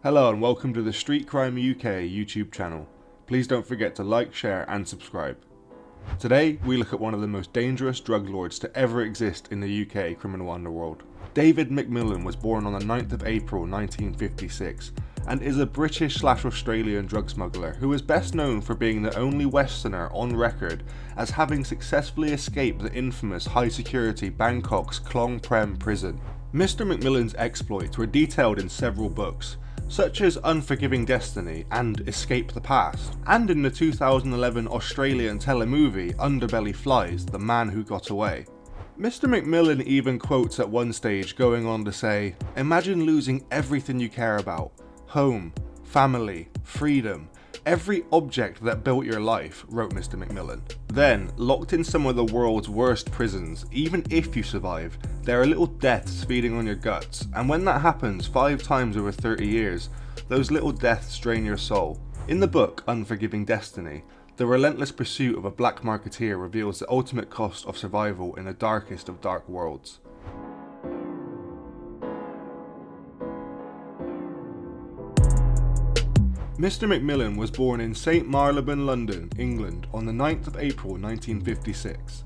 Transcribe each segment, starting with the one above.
Hello and welcome to the Street Crime UK YouTube channel. Please don't forget to like, share and subscribe. Today we look at one of the most dangerous drug lords to ever exist in the UK criminal underworld. David McMillan was born on the 9th of April 1956 and is a British/Australian drug smuggler who is best known for being the only Westerner on record as having successfully escaped the infamous high security Bangkok's Klong Prem prison. Mr. McMillan's exploits were detailed in several books, such as Unforgiving Destiny and Escape the Past, and in the 2011 Australian telemovie Underbelly Flies, The Man Who Got Away. Mr. McMillan even quotes at one stage going on to say, "Imagine losing everything you care about, home, family, freedom, every object that built your life," wrote Mr. McMillan. Then, locked in some of the world's worst prisons, even if you survive, there are little deaths feeding on your guts, and when that happens 5 times over 30 years, those little deaths drain your soul. In the book Unforgiving Destiny, the relentless pursuit of a black marketeer reveals the ultimate cost of survival in the darkest of dark worlds. Mr. McMillan was born in St Marylebone, London, England on the 9th of April 1956.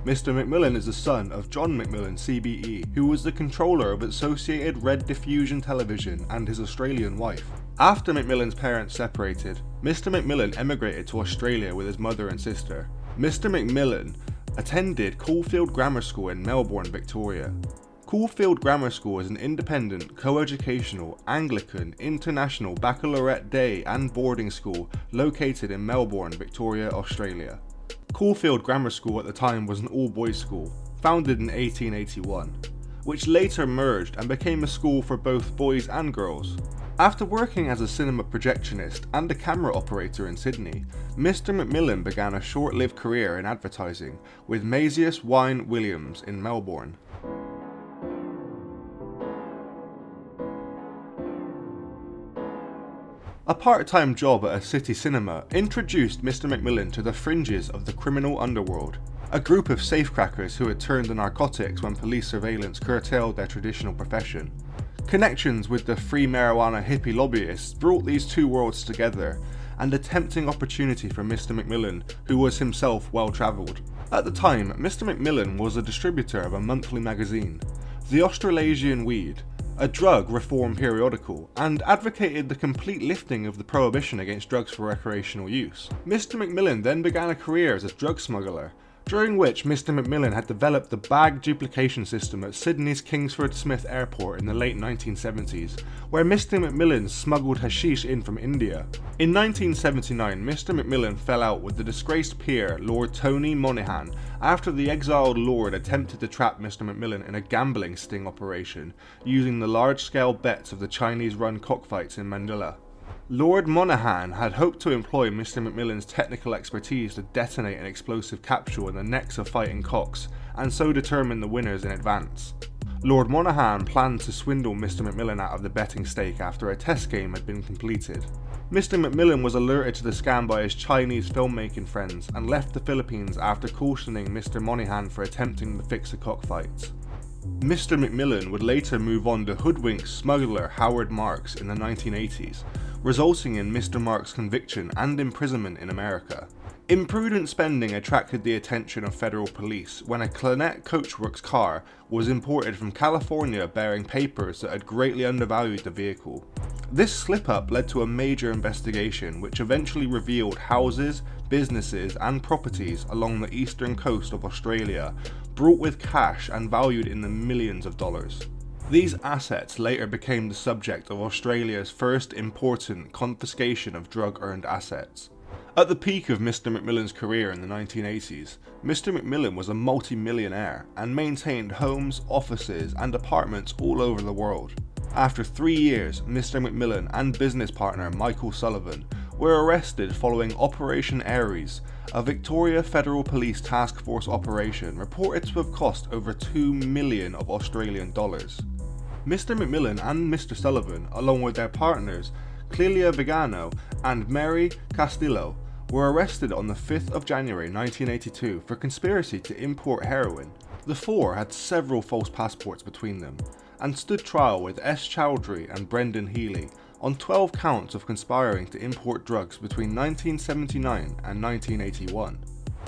Mr. McMillan is the son of John McMillan CBE, who was the controller of Associated Red Diffusion Television, and his Australian wife. After McMillan's parents separated, Mr. McMillan emigrated to Australia with his mother and sister. Mr. McMillan attended Caulfield Grammar School in Melbourne, Victoria. Caulfield Grammar School is an independent, co-educational, Anglican, international baccalaureate day and boarding school located in Melbourne, Victoria, Australia. Caulfield Grammar School at the time was an all-boys school, founded in 1881, which later merged and became a school for both boys and girls. After working as a cinema projectionist and a camera operator in Sydney, Mr. McMillan began a short-lived career in advertising with Mazius Wine Williams in Melbourne. A part-time job at a city cinema introduced Mr. McMillan to the fringes of the criminal underworld, a group of safecrackers who had turned to narcotics when police surveillance curtailed their traditional profession. Connections with the free marijuana hippie lobbyists brought these two worlds together, and a tempting opportunity for Mr. McMillan, who was himself well-travelled. At the time, Mr. McMillan was a distributor of a monthly magazine, The Australasian Weed, a drug reform periodical, and advocated the complete lifting of the prohibition against drugs for recreational use. Mr. McMillan then began a career as a drug smuggler, during which Mr. McMillan had developed the bag duplication system at Sydney's Kingsford Smith Airport in the late 1970s, where Mr. McMillan smuggled hashish in from India. In 1979, Mr. McMillan fell out with the disgraced peer Lord Tony Monaghan after the exiled lord attempted to trap Mr. McMillan in a gambling sting operation using the large-scale bets of the Chinese-run cockfights in Manila. Lord Monaghan had hoped to employ Mr. McMillan's technical expertise to detonate an explosive capsule in the necks of fighting cocks, and so determine the winners in advance. Lord Monaghan planned to swindle Mr. McMillan out of the betting stake after a test game had been completed. Mr. McMillan was alerted to the scam by his Chinese filmmaking friends and left the Philippines after cautioning Mr. Monaghan for attempting to fix the cockfights. Mr. McMillan would later move on to hoodwink smuggler Howard Marks in the 1980s, resulting in Mr. Marks' conviction and imprisonment in America. Imprudent spending attracted the attention of federal police when a Clarnet Coachworks car was imported from California bearing papers that had greatly undervalued the vehicle. This slip-up led to a major investigation which eventually revealed houses, businesses and properties along the eastern coast of Australia, brought with cash and valued in the millions of dollars. These assets later became the subject of Australia's first important confiscation of drug-earned assets. At the peak of Mr. McMillan's career in the 1980s, Mr. McMillan was a multi-millionaire and maintained homes, offices and apartments all over the world. After 3 years, Mr. McMillan and business partner Michael Sullivan were arrested following Operation Aries, a Victoria Federal Police Task Force operation reported to have cost over $2 million of Australian dollars. Mr. McMillan and Mr. Sullivan, along with their partners Clelia Vigano and Mary Castillo, were arrested on the 5th of January 1982 for conspiracy to import heroin. The four had several false passports between them, and stood trial with S. Chowdhury and Brendan Healy on 12 counts of conspiring to import drugs between 1979 and 1981.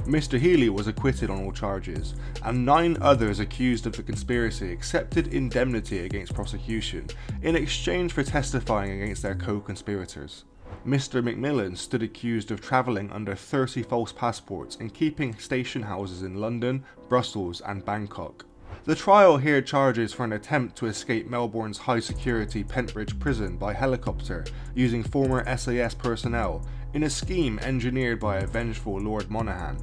Mr. Healy was acquitted on all charges, and 9 others accused of the conspiracy accepted indemnity against prosecution in exchange for testifying against their co-conspirators. Mr. McMillan stood accused of travelling under 30 false passports and keeping station houses in London, Brussels and Bangkok. The trial heard charges for an attempt to escape Melbourne's high-security Pentridge prison by helicopter using former SAS personnel in a scheme engineered by a vengeful Lord Monaghan.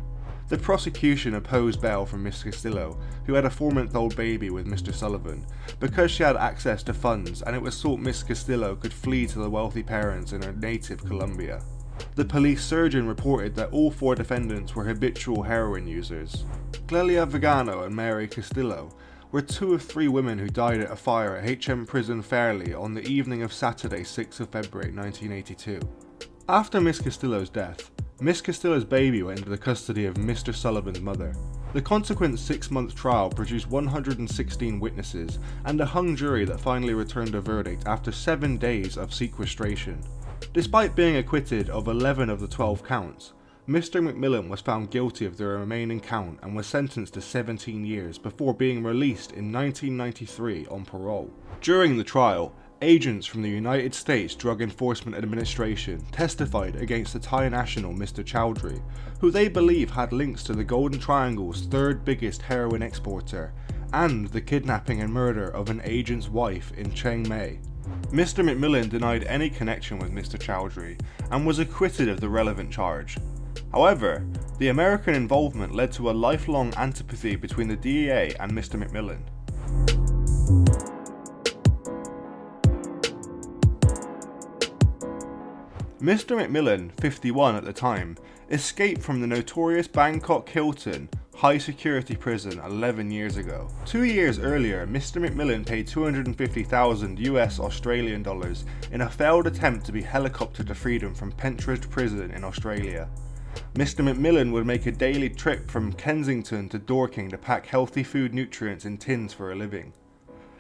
The prosecution opposed bail from Miss Castillo, who had a 4-month-old baby with Mr. Sullivan, because she had access to funds and it was thought Miss Castillo could flee to the wealthy parents in her native Colombia. The police surgeon reported that all 4 defendants were habitual heroin users. Clelia Vigano and Mary Castillo were 2 of 3 women who died at a fire at HM Prison Fairley on the evening of Saturday, 6th of February 1982. After Miss Castillo's death, Miss Castillo's baby went into the custody of Mr. Sullivan's mother. The consequent 6-month trial produced 116 witnesses and a hung jury that finally returned a verdict after 7 days of sequestration. Despite being acquitted of 11 of the 12 counts, Mr. McMillan was found guilty of the remaining count and was sentenced to 17 years before being released in 1993 on parole. During the trial, agents from the United States Drug Enforcement Administration testified against the Thai national Mr. Chowdhury, who they believe had links to the Golden Triangle's 3rd biggest heroin exporter, and the kidnapping and murder of an agent's wife in Chiang Mai. Mr. McMillan denied any connection with Mr. Chowdhury and was acquitted of the relevant charge. However, the American involvement led to a lifelong antipathy between the DEA and Mr. McMillan. Mr. McMillan, 51 at the time, escaped from the notorious Bangkok Hilton high security prison 11 years ago. 2 years earlier, Mr. McMillan paid $250,000 US Australian dollars in a failed attempt to be helicoptered to freedom from Pentridge Prison in Australia. Mr. McMillan would make a daily trip from Kensington to Dorking to pack healthy food nutrients in tins for a living.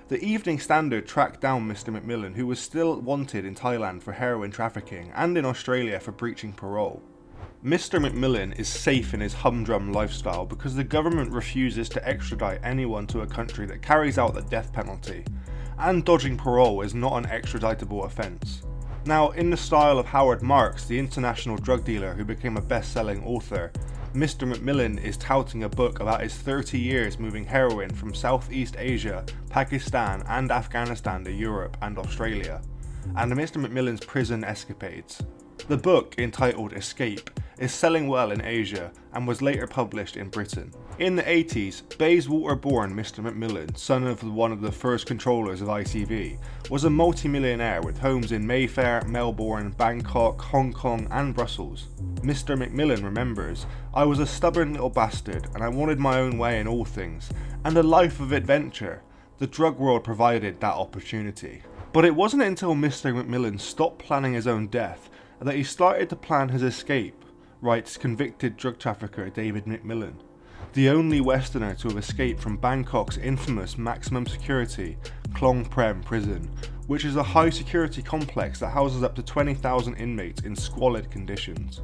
The Evening Standard tracked down Mr. McMillan, who was still wanted in Thailand for heroin trafficking and in Australia for breaching parole. Mr. McMillan is safe in his humdrum lifestyle because the government refuses to extradite anyone to a country that carries out the death penalty, and dodging parole is not an extraditable offence. Now, in the style of Howard Marks, the international drug dealer who became a best-selling author, Mr. McMillan is touting a book about his 30 years moving heroin from Southeast Asia, Pakistan and Afghanistan to Europe and Australia, and Mr. McMillan's prison escapades. The book, entitled Escape, is selling well in Asia and was later published in Britain. In the 80s, Bayswater-born Mr. McMillan, son of one of the first controllers of ITV, was a multi-millionaire with homes in Mayfair, Melbourne, Bangkok, Hong Kong and Brussels. Mr. McMillan remembers, "I was a stubborn little bastard and I wanted my own way in all things, and a life of adventure. The drug world provided that opportunity." But it wasn't until Mr. McMillan stopped planning his own death that he started to plan his escape, writes convicted drug trafficker David McMillan, the only Westerner to have escaped from Bangkok's infamous maximum security Klong Prem prison, which is a high security complex that houses up to 20,000 inmates in squalid conditions.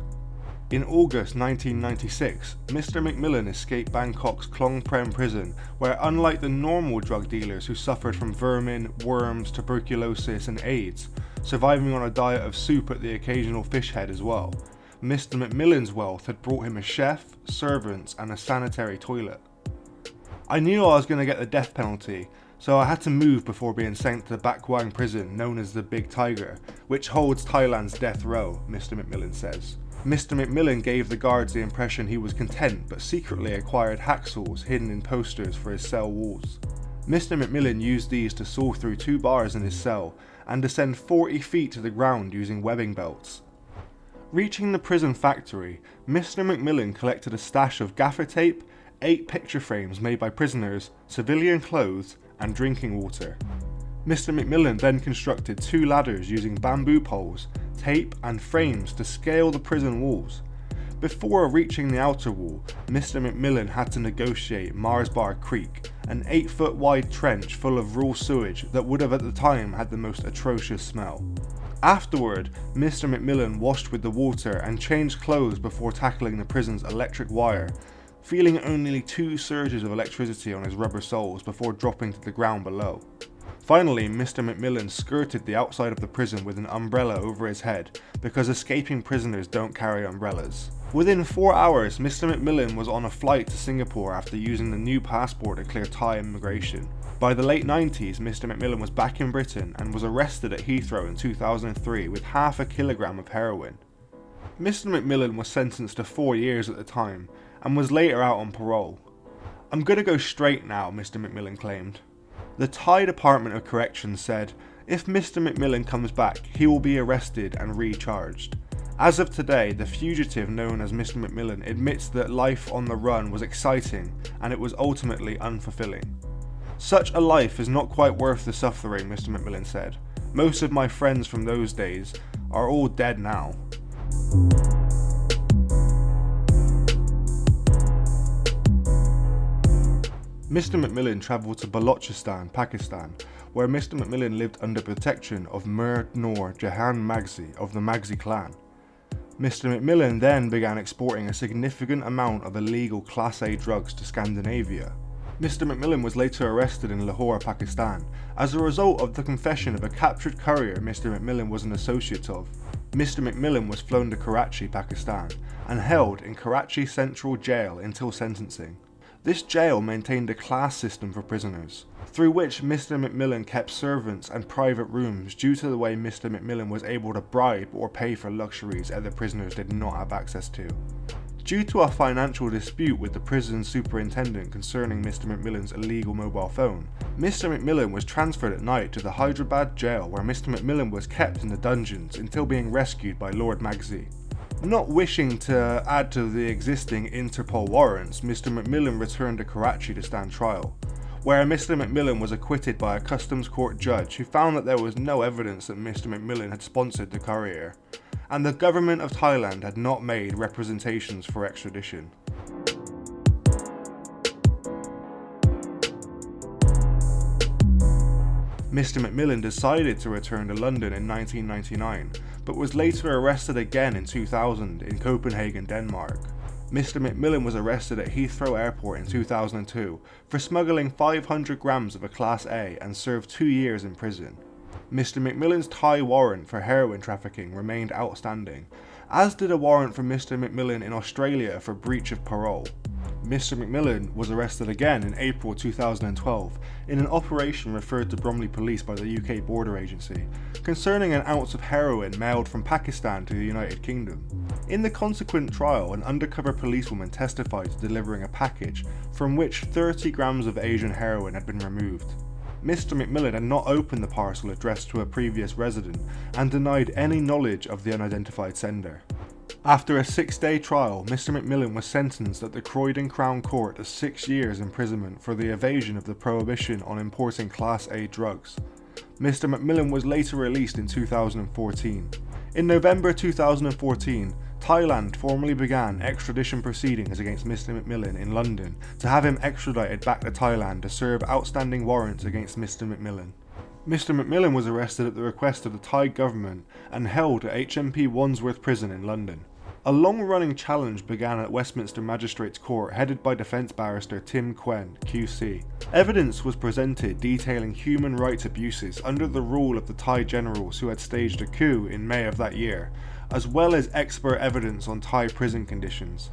In August 1996, Mr. McMillan escaped Bangkok's Klong Prem prison, where unlike the normal drug dealers who suffered from vermin, worms, tuberculosis and AIDS, surviving on a diet of soup at the occasional fish head as well, Mr. McMillan's wealth had brought him a chef, servants and a sanitary toilet. "I knew I was going to get the death penalty, so I had to move before being sent to the Bac Kwang prison known as the Big Tiger, which holds Thailand's death row," Mr. McMillan says. Mr. McMillan gave the guards the impression he was content, but secretly acquired hacksaws hidden in posters for his cell walls. Mr. McMillan used these to saw through 2 bars in his cell and descend 40 feet to the ground using webbing belts. Reaching the prison factory, Mr. McMillan collected a stash of gaffer tape, 8 picture frames made by prisoners, civilian clothes, and drinking water. Mr. McMillan then constructed 2 ladders using bamboo poles, tape, and frames to scale the prison walls. Before reaching the outer wall, Mr. McMillan had to negotiate Marsbar Creek, an 8-foot wide trench full of raw sewage that would have at the time had the most atrocious smell. Afterward, Mr. McMillan washed with the water and changed clothes before tackling the prison's electric wire, feeling only 2 surges of electricity on his rubber soles before dropping to the ground below. Finally, Mr. McMillan skirted the outside of the prison with an umbrella over his head, because escaping prisoners don't carry umbrellas. Within 4 hours, Mr. McMillan was on a flight to Singapore after using the new passport to clear Thai immigration. By the late 90s, Mr. McMillan was back in Britain and was arrested at Heathrow in 2003 with half a kilogram of heroin. Mr. McMillan was sentenced to 4 years at the time, and was later out on parole. "I'm gonna go straight now," Mr. McMillan claimed. The Thai Department of Corrections said, if Mr. McMillan comes back, he will be arrested and recharged. As of today, the fugitive known as Mr. McMillan admits that life on the run was exciting and it was ultimately unfulfilling. "Such a life is not quite worth the suffering," Mr. McMillan said. "Most of my friends from those days are all dead now." Mr. McMillan travelled to Balochistan, Pakistan, where Mr. McMillan lived under protection of Mir Noor Jahan Magzi of the Magzi clan. Mr. McMillan then began exporting a significant amount of illegal Class A drugs to Scandinavia. Mr. McMillan was later arrested in Lahore, Pakistan, as a result of the confession of a captured courier Mr. McMillan was an associate of. Mr. McMillan was flown to Karachi, Pakistan, and held in Karachi Central Jail until sentencing. This jail maintained a class system for prisoners, through which Mr. McMillan kept servants and private rooms due to the way Mr. McMillan was able to bribe or pay for luxuries other prisoners did not have access to. Due to a financial dispute with the prison superintendent concerning Mr. McMillan's illegal mobile phone, Mr. McMillan was transferred at night to the Hyderabad jail where Mr. McMillan was kept in the dungeons until being rescued by Lord Magzi. Not wishing to add to the existing Interpol warrants, Mr. McMillan returned to Karachi to stand trial, where Mr. McMillan was acquitted by a customs court judge who found that there was no evidence that Mr. McMillan had sponsored the courier, and the government of Thailand had not made representations for extradition. Mr. McMillan decided to return to London in 1999, but was later arrested again in 2000 in Copenhagen, Denmark. Mr. McMillan was arrested at Heathrow Airport in 2002 for smuggling 500 grams of a Class A and served 2 years in prison. Mr. McMillan's Thai warrant for heroin trafficking remained outstanding, as did a warrant for Mr. McMillan in Australia for breach of parole. Mr. McMillan was arrested again in April 2012 in an operation referred to Bromley Police by the UK Border Agency, concerning an ounce of heroin mailed from Pakistan to the United Kingdom. In the consequent trial, an undercover policewoman testified to delivering a package from which 30 grams of Asian heroin had been removed. Mr. McMillan had not opened the parcel addressed to a previous resident and denied any knowledge of the unidentified sender. After a 6-day trial, Mr. McMillan was sentenced at the Croydon Crown Court to 6 years imprisonment for the evasion of the prohibition on importing Class A drugs. Mr. McMillan was later released in 2014. In November 2014, Thailand formally began extradition proceedings against Mr. McMillan in London to have him extradited back to Thailand to serve outstanding warrants against Mr. McMillan. Mr. McMillan was arrested at the request of the Thai government and held at HMP Wandsworth Prison in London. A long-running challenge began at Westminster Magistrates Court headed by defence barrister Tim Quen, QC. Evidence was presented detailing human rights abuses under the rule of the Thai generals who had staged a coup in May of that year, as well as expert evidence on Thai prison conditions.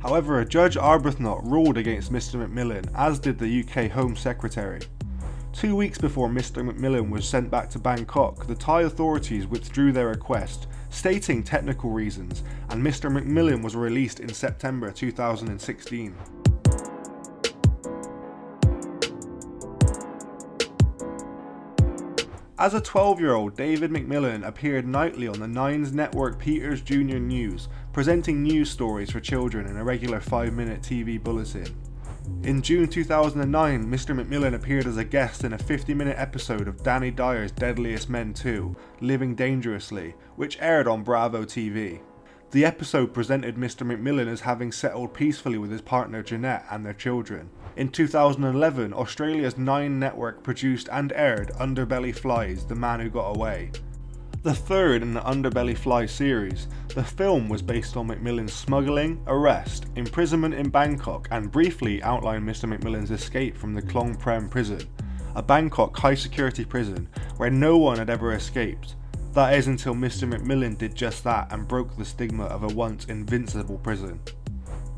However, Judge Arbuthnot ruled against Mr. McMillan, as did the UK Home Secretary. 2 weeks before Mr. McMillan was sent back to Bangkok, the Thai authorities withdrew their request, stating technical reasons, and Mr. McMillan was released in September 2016. As a 12-year-old, David McMillan appeared nightly on the Nines Network Peters Jr. News, presenting news stories for children in a regular 5-minute TV bulletin. In June 2009, Mr. McMillan appeared as a guest in a 50-minute episode of Danny Dyer's Deadliest Men 2, Living Dangerously, which aired on Bravo TV. The episode presented Mr. McMillan as having settled peacefully with his partner Jeanette and their children. In 2011, Australia's 9 network produced and aired Underbelly Flies, The Man Who Got Away. The third in the Underbelly Fly series, the film was based on McMillan's smuggling, arrest, imprisonment in Bangkok, and briefly outlined Mr. McMillan's escape from the Klong Prem prison, a Bangkok high security prison where no one had ever escaped. That is until Mr. McMillan did just that and broke the stigma of a once invincible prison.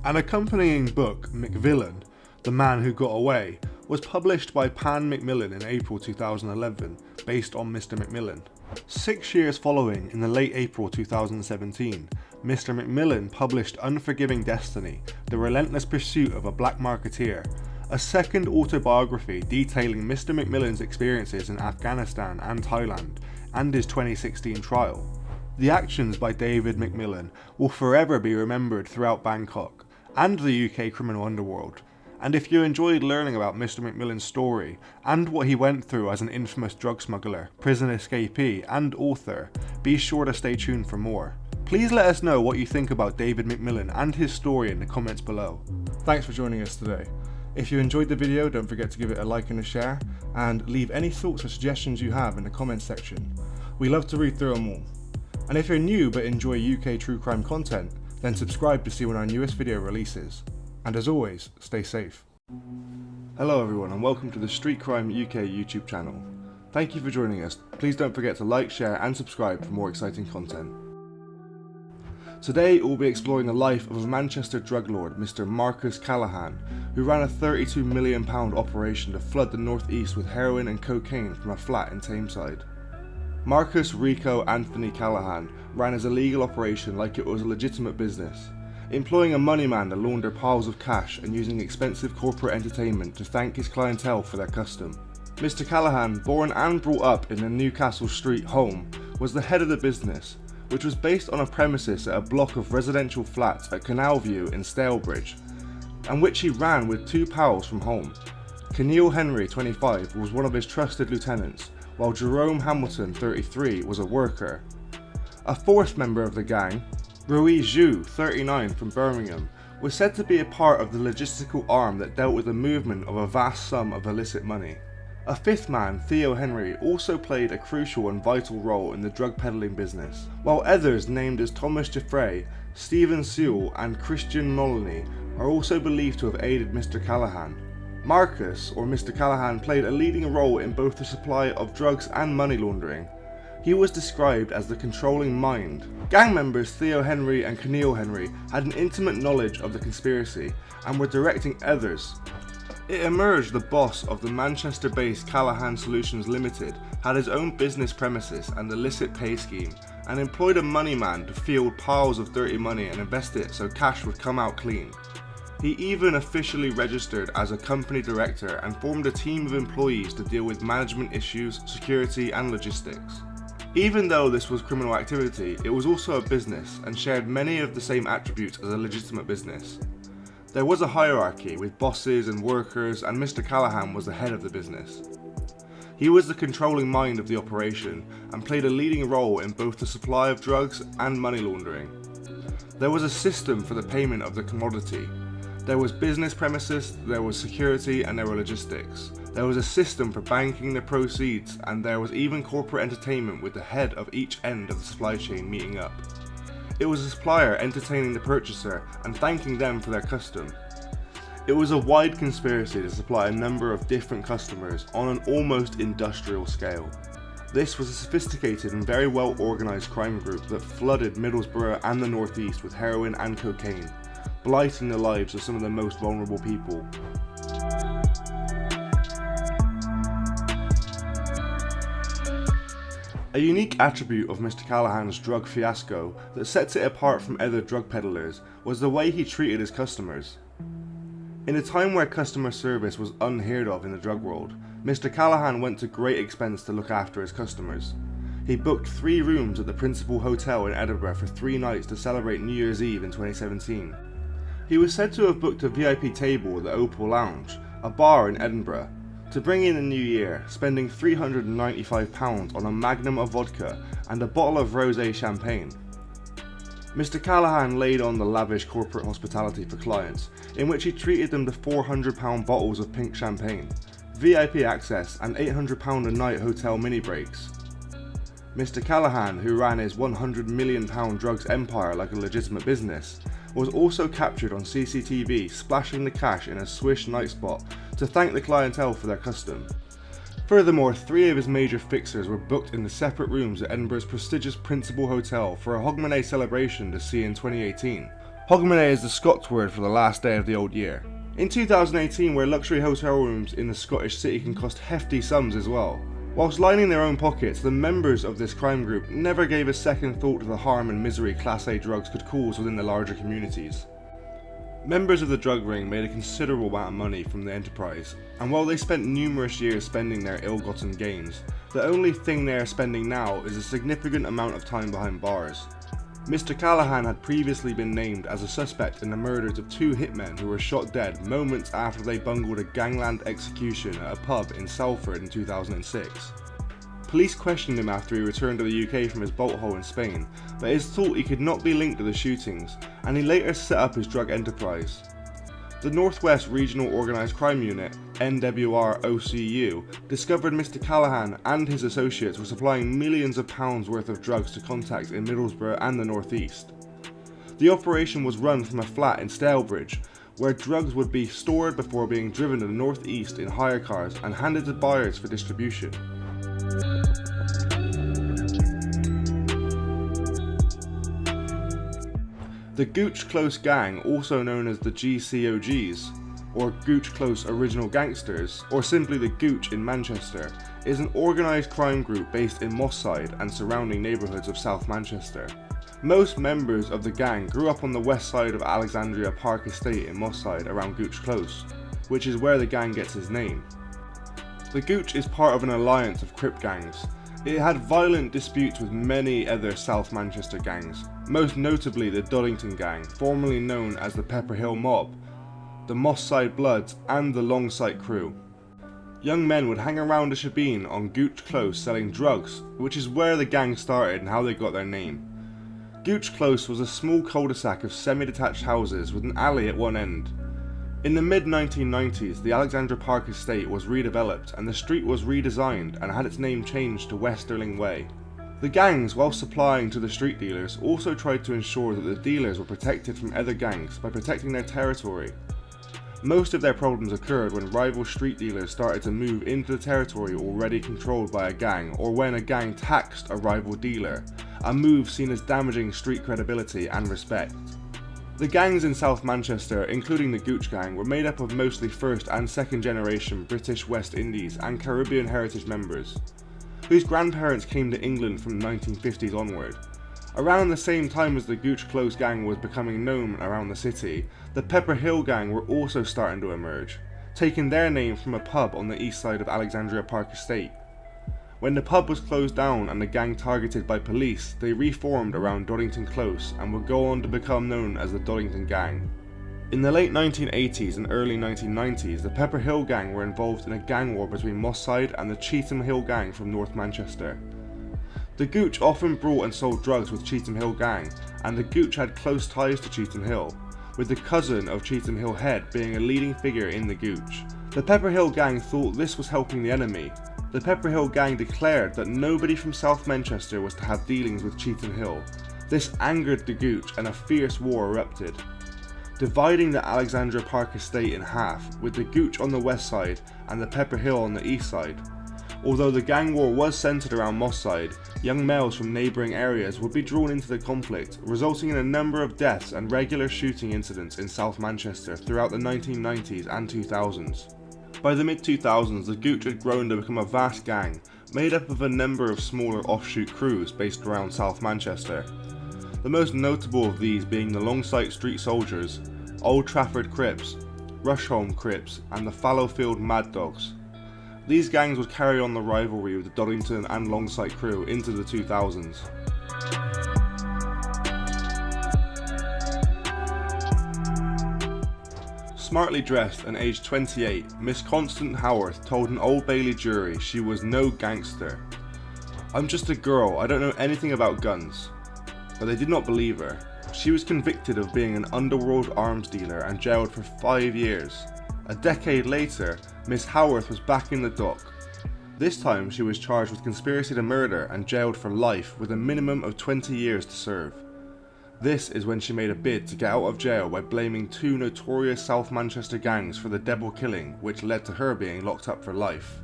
An accompanying book, McVillain, The Man Who Got Away, was published by Pan Macmillan in April 2011, based on Mr. McMillan. 6 years following, in the late April 2017, Mr. McMillan published Unforgiving Destiny, The Relentless Pursuit of a Black Marketeer, a second autobiography detailing Mr. McMillan's experiences in Afghanistan and Thailand, and his 2016 trial. The actions by David McMillan will forever be remembered throughout Bangkok and the UK criminal underworld. And if you enjoyed learning about Mr. McMillan's story and what he went through as an infamous drug smuggler, prison escapee and author, be sure to stay tuned for more. Please let us know what you think about David McMillan and his story in the comments below. Thanks for joining us today. If you enjoyed the video, don't forget to give it a like and a share, and leave any thoughts or suggestions you have in the comments section. We love to read through them all. And if you're new but enjoy UK true crime content, then subscribe to see when our newest video releases. And as always, stay safe. Hello everyone and welcome to the Street Crime UK YouTube channel. Thank you for joining us. Please don't forget to like, share and subscribe for more exciting content. Today we'll be exploring the life of a Manchester drug lord, Mr. Marcus Callaghan, who ran a £32 million operation to flood the northeast with heroin and cocaine from a flat in Tameside. Marcus Rico Anthony Callaghan ran his illegal operation like it was a legitimate business, employing a money man to launder piles of cash and using expensive corporate entertainment to thank his clientele for their custom. Mr. Callaghan, born and brought up in the Newcastle Street home, was the head of the business, which was based on a premises at a block of residential flats at Canal View in Stalebridge, and which he ran with 2 pals from home. Keneal Henry, 25, was one of his trusted lieutenants, while Jerome Hamilton, 33, was a worker. A fourth member of the gang, Rui Zhu, 39, from Birmingham, was said to be a part of the logistical arm that dealt with the movement of a vast sum of illicit money. A fifth man, Theo Henry, also played a crucial and vital role in the drug peddling business, while others named as Thomas Jeffrey, Stephen Sewell and Christian Molyneux are also believed to have aided Mr. Callaghan. Marcus, or Mr. Callaghan, played a leading role in both the supply of drugs and money laundering. He was described as the controlling mind. Gang members Theo Henry and Keneal Henry had an intimate knowledge of the conspiracy and were directing others. It emerged the boss of the Manchester-based Callaghan Solutions Limited had his own business premises and illicit pay scheme, and employed a money man to field piles of dirty money and invest it so cash would come out clean. He even officially registered as a company director and formed a team of employees to deal with management issues, security and logistics. Even though this was criminal activity, it was also a business and shared many of the same attributes as a legitimate business. There was a hierarchy with bosses and workers, and Mr. Callaghan was the head of the business. He was the controlling mind of the operation and played a leading role in both the supply of drugs and money laundering. There was a system for the payment of the commodity. There was business premises, there was security, and there were logistics. There was a system for banking the proceeds, and there was even corporate entertainment with the head of each end of the supply chain meeting up. It was a supplier entertaining the purchaser and thanking them for their custom. It was a wide conspiracy to supply a number of different customers on an almost industrial scale. This was a sophisticated and very well organised crime group that flooded Middlesbrough and the northeast with heroin and cocaine, blighting the lives of some of the most vulnerable people. A unique attribute of Mr. Callaghan's drug fiasco that sets it apart from other drug peddlers was the way he treated his customers. In a time where customer service was unheard of in the drug world, Mr. Callaghan went to great expense to look after his customers. He booked 3 rooms at the Principal Hotel in Edinburgh for 3 nights to celebrate New Year's Eve in 2017. He was said to have booked a VIP table at the Opal Lounge, a bar in Edinburgh, to bring in the new year, spending £395 on a magnum of vodka and a bottle of rosé champagne. Mr. Callaghan laid on the lavish corporate hospitality for clients, in which he treated them to £400 bottles of pink champagne, VIP access and £800 a night hotel mini breaks. Mr. Callaghan, who ran his £100 million drugs empire like a legitimate business, was also captured on CCTV splashing the cash in a swish night spot to thank the clientele for their custom. Furthermore, 3 of his major fixers were booked in the separate rooms at Edinburgh's prestigious Principal Hotel for a Hogmanay celebration to see in 2018. Hogmanay is the Scots word for the last day of the old year. In 2018, where luxury hotel rooms in the Scottish city can cost hefty sums as well. Whilst lining their own pockets, the members of this crime group never gave a second thought to the harm and misery Class A drugs could cause within the larger communities. Members of the drug ring made a considerable amount of money from the enterprise, and while they spent numerous years spending their ill-gotten gains, the only thing they are spending now is a significant amount of time behind bars. Mr. Callaghan had previously been named as a suspect in the murders of 2 hitmen who were shot dead moments after they bungled a gangland execution at a pub in Salford in 2006. Police questioned him after he returned to the UK from his bolt hole in Spain, but it is thought he could not be linked to the shootings, and he later set up his drug enterprise. The Northwest Regional Organised Crime Unit, NWR-OCU, discovered Mr. Callaghan and his associates were supplying millions of pounds worth of drugs to contacts in Middlesbrough and the North East. The operation was run from a flat in Stalebridge, where drugs would be stored before being driven to the North East in hire cars and handed to buyers for distribution. The Gooch Close Gang, also known as the GCOGs, or Gooch Close Original Gangsters, or simply the Gooch in Manchester, is an organised crime group based in Moss Side and surrounding neighbourhoods of South Manchester. Most members of the gang grew up on the west side of Alexandria Park Estate in Moss Side around Gooch Close, which is where the gang gets its name. The Gooch is part of an alliance of Crip gangs. It had violent disputes with many other South Manchester gangs, most notably the Doddington Gang, formerly known as the Pepper Hill Mob, the Moss Side Bloods and the Longsight Crew. Young men would hang around a shebeen on Gooch Close selling drugs, which is where the gang started and how they got their name. Gooch Close was a small cul-de-sac of semi-detached houses with an alley at one end. In the mid-1990s, the Alexandra Park Estate was redeveloped and the street was redesigned and had its name changed to Westerling Way. The gangs, while supplying to the street dealers, also tried to ensure that the dealers were protected from other gangs by protecting their territory. Most of their problems occurred when rival street dealers started to move into the territory already controlled by a gang, or when a gang taxed a rival dealer, a move seen as damaging street credibility and respect. The gangs in South Manchester, including the Gooch Gang, were made up of mostly first and second generation British West Indies and Caribbean heritage members, whose grandparents came to England from the 1950s onward. Around the same time as the Gooch Close Gang was becoming known around the city, the Pepper Hill Gang were also starting to emerge, taking their name from a pub on the east side of Alexandria Park Estate. When the pub was closed down and the gang targeted by police, they reformed around Doddington Close and would go on to become known as the Doddington Gang. In the late 1980s and early 1990s, the Pepper Hill Gang were involved in a gang war between Moss Side and the Cheetham Hill Gang from North Manchester. The Gooch often brought and sold drugs with Cheetham Hill Gang, and the Gooch had close ties to Cheetham Hill, with the cousin of Cheetham Hill Head being a leading figure in the Gooch. The Pepper Hill Gang thought this was helping the enemy. The Pepper Hill Gang declared that nobody from South Manchester was to have dealings with Cheetham Hill. This angered the Gooch and a fierce war erupted, dividing the Alexandra Park Estate in half, with the Gooch on the west side and the Pepper Hill on the east side. Although the gang war was centred around Moss Side, young males from neighbouring areas would be drawn into the conflict, resulting in a number of deaths and regular shooting incidents in South Manchester throughout the 1990s and 2000s. By the mid-2000s, the Gooch had grown to become a vast gang, made up of a number of smaller offshoot crews based around South Manchester. The most notable of these being the Longsight Street Soldiers, Old Trafford Crips, Rusholme Crips, and the Fallowfield Mad Dogs. These gangs would carry on the rivalry with the Doddington and Longsight crew into the 2000s. Smartly dressed and aged 28, Miss Constance Howarth told an Old Bailey jury she was no gangster. "I'm just a girl, I don't know anything about guns." But they did not believe her. She was convicted of being an underworld arms dealer and jailed for 5 years. A decade later, Miss Howarth was back in the dock. This time she was charged with conspiracy to murder and jailed for life with a minimum of 20 years to serve. This is when she made a bid to get out of jail by blaming 2 notorious South Manchester gangs for the Devil killing, which led to her being locked up for life.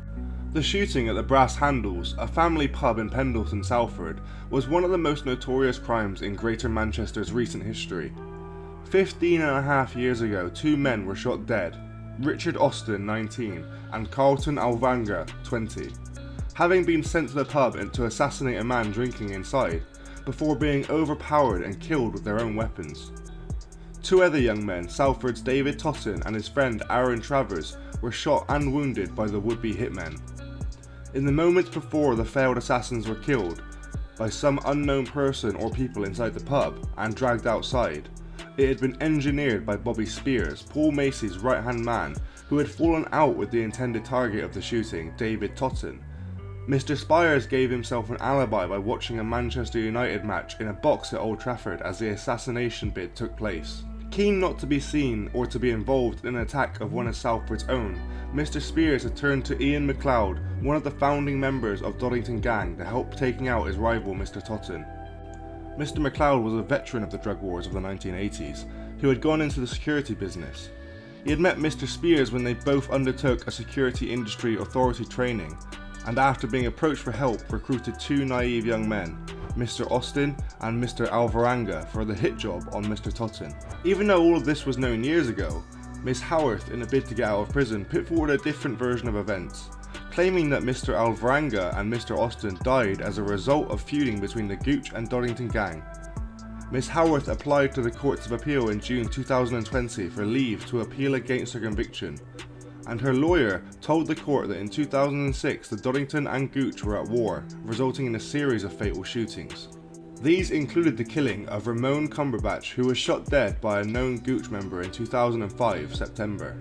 The shooting at the Brass Handles, a family pub in Pendleton, Salford, was one of the most notorious crimes in Greater Manchester's recent history. 15.5 years ago, 2 men were shot dead, Richard Austin, 19, and Carlton Alvanga, 20, having been sent to the pub to assassinate a man drinking inside, before being overpowered and killed with their own weapons. 2 other young men, Salford's David Totten and his friend Aaron Travers, were shot and wounded by the would-be hitmen. In the moments before the failed assassins were killed by some unknown person or people inside the pub and dragged outside, it had been engineered by Bobby Spears, Paul Macy's right-hand man, who had fallen out with the intended target of the shooting, David Totten. Mr. Spires gave himself an alibi by watching a Manchester United match in a box at Old Trafford as the assassination bid took place. Keen not to be seen or to be involved in an attack of one of Salford's own, Mr. Spears had turned to Ian McLeod, one of the founding members of Doddington Gang, to help taking out his rival Mr. Totten. Mr. McLeod was a veteran of the drug wars of the 1980s, who had gone into the security business. He had met Mr. Spears when they both undertook a security industry authority training, and after being approached for help, recruited 2 naive young men, Mr. Austin and Mr. Alvaranga, for the hit job on Mr. Totten. Even though all of this was known years ago, Miss Howarth, in a bid to get out of prison, put forward a different version of events, claiming that Mr. Alvaranga and Mr. Austin died as a result of feuding between the Gooch and Doddington Gang. Miss Howarth applied to the Courts of Appeal in June 2020 for leave to appeal against her conviction, and her lawyer told the court that in 2006 the Doddington and Gooch were at war, resulting in a series of fatal shootings. These included the killing of Ramon Cumberbatch, who was shot dead by a known Gooch member in 2005 September,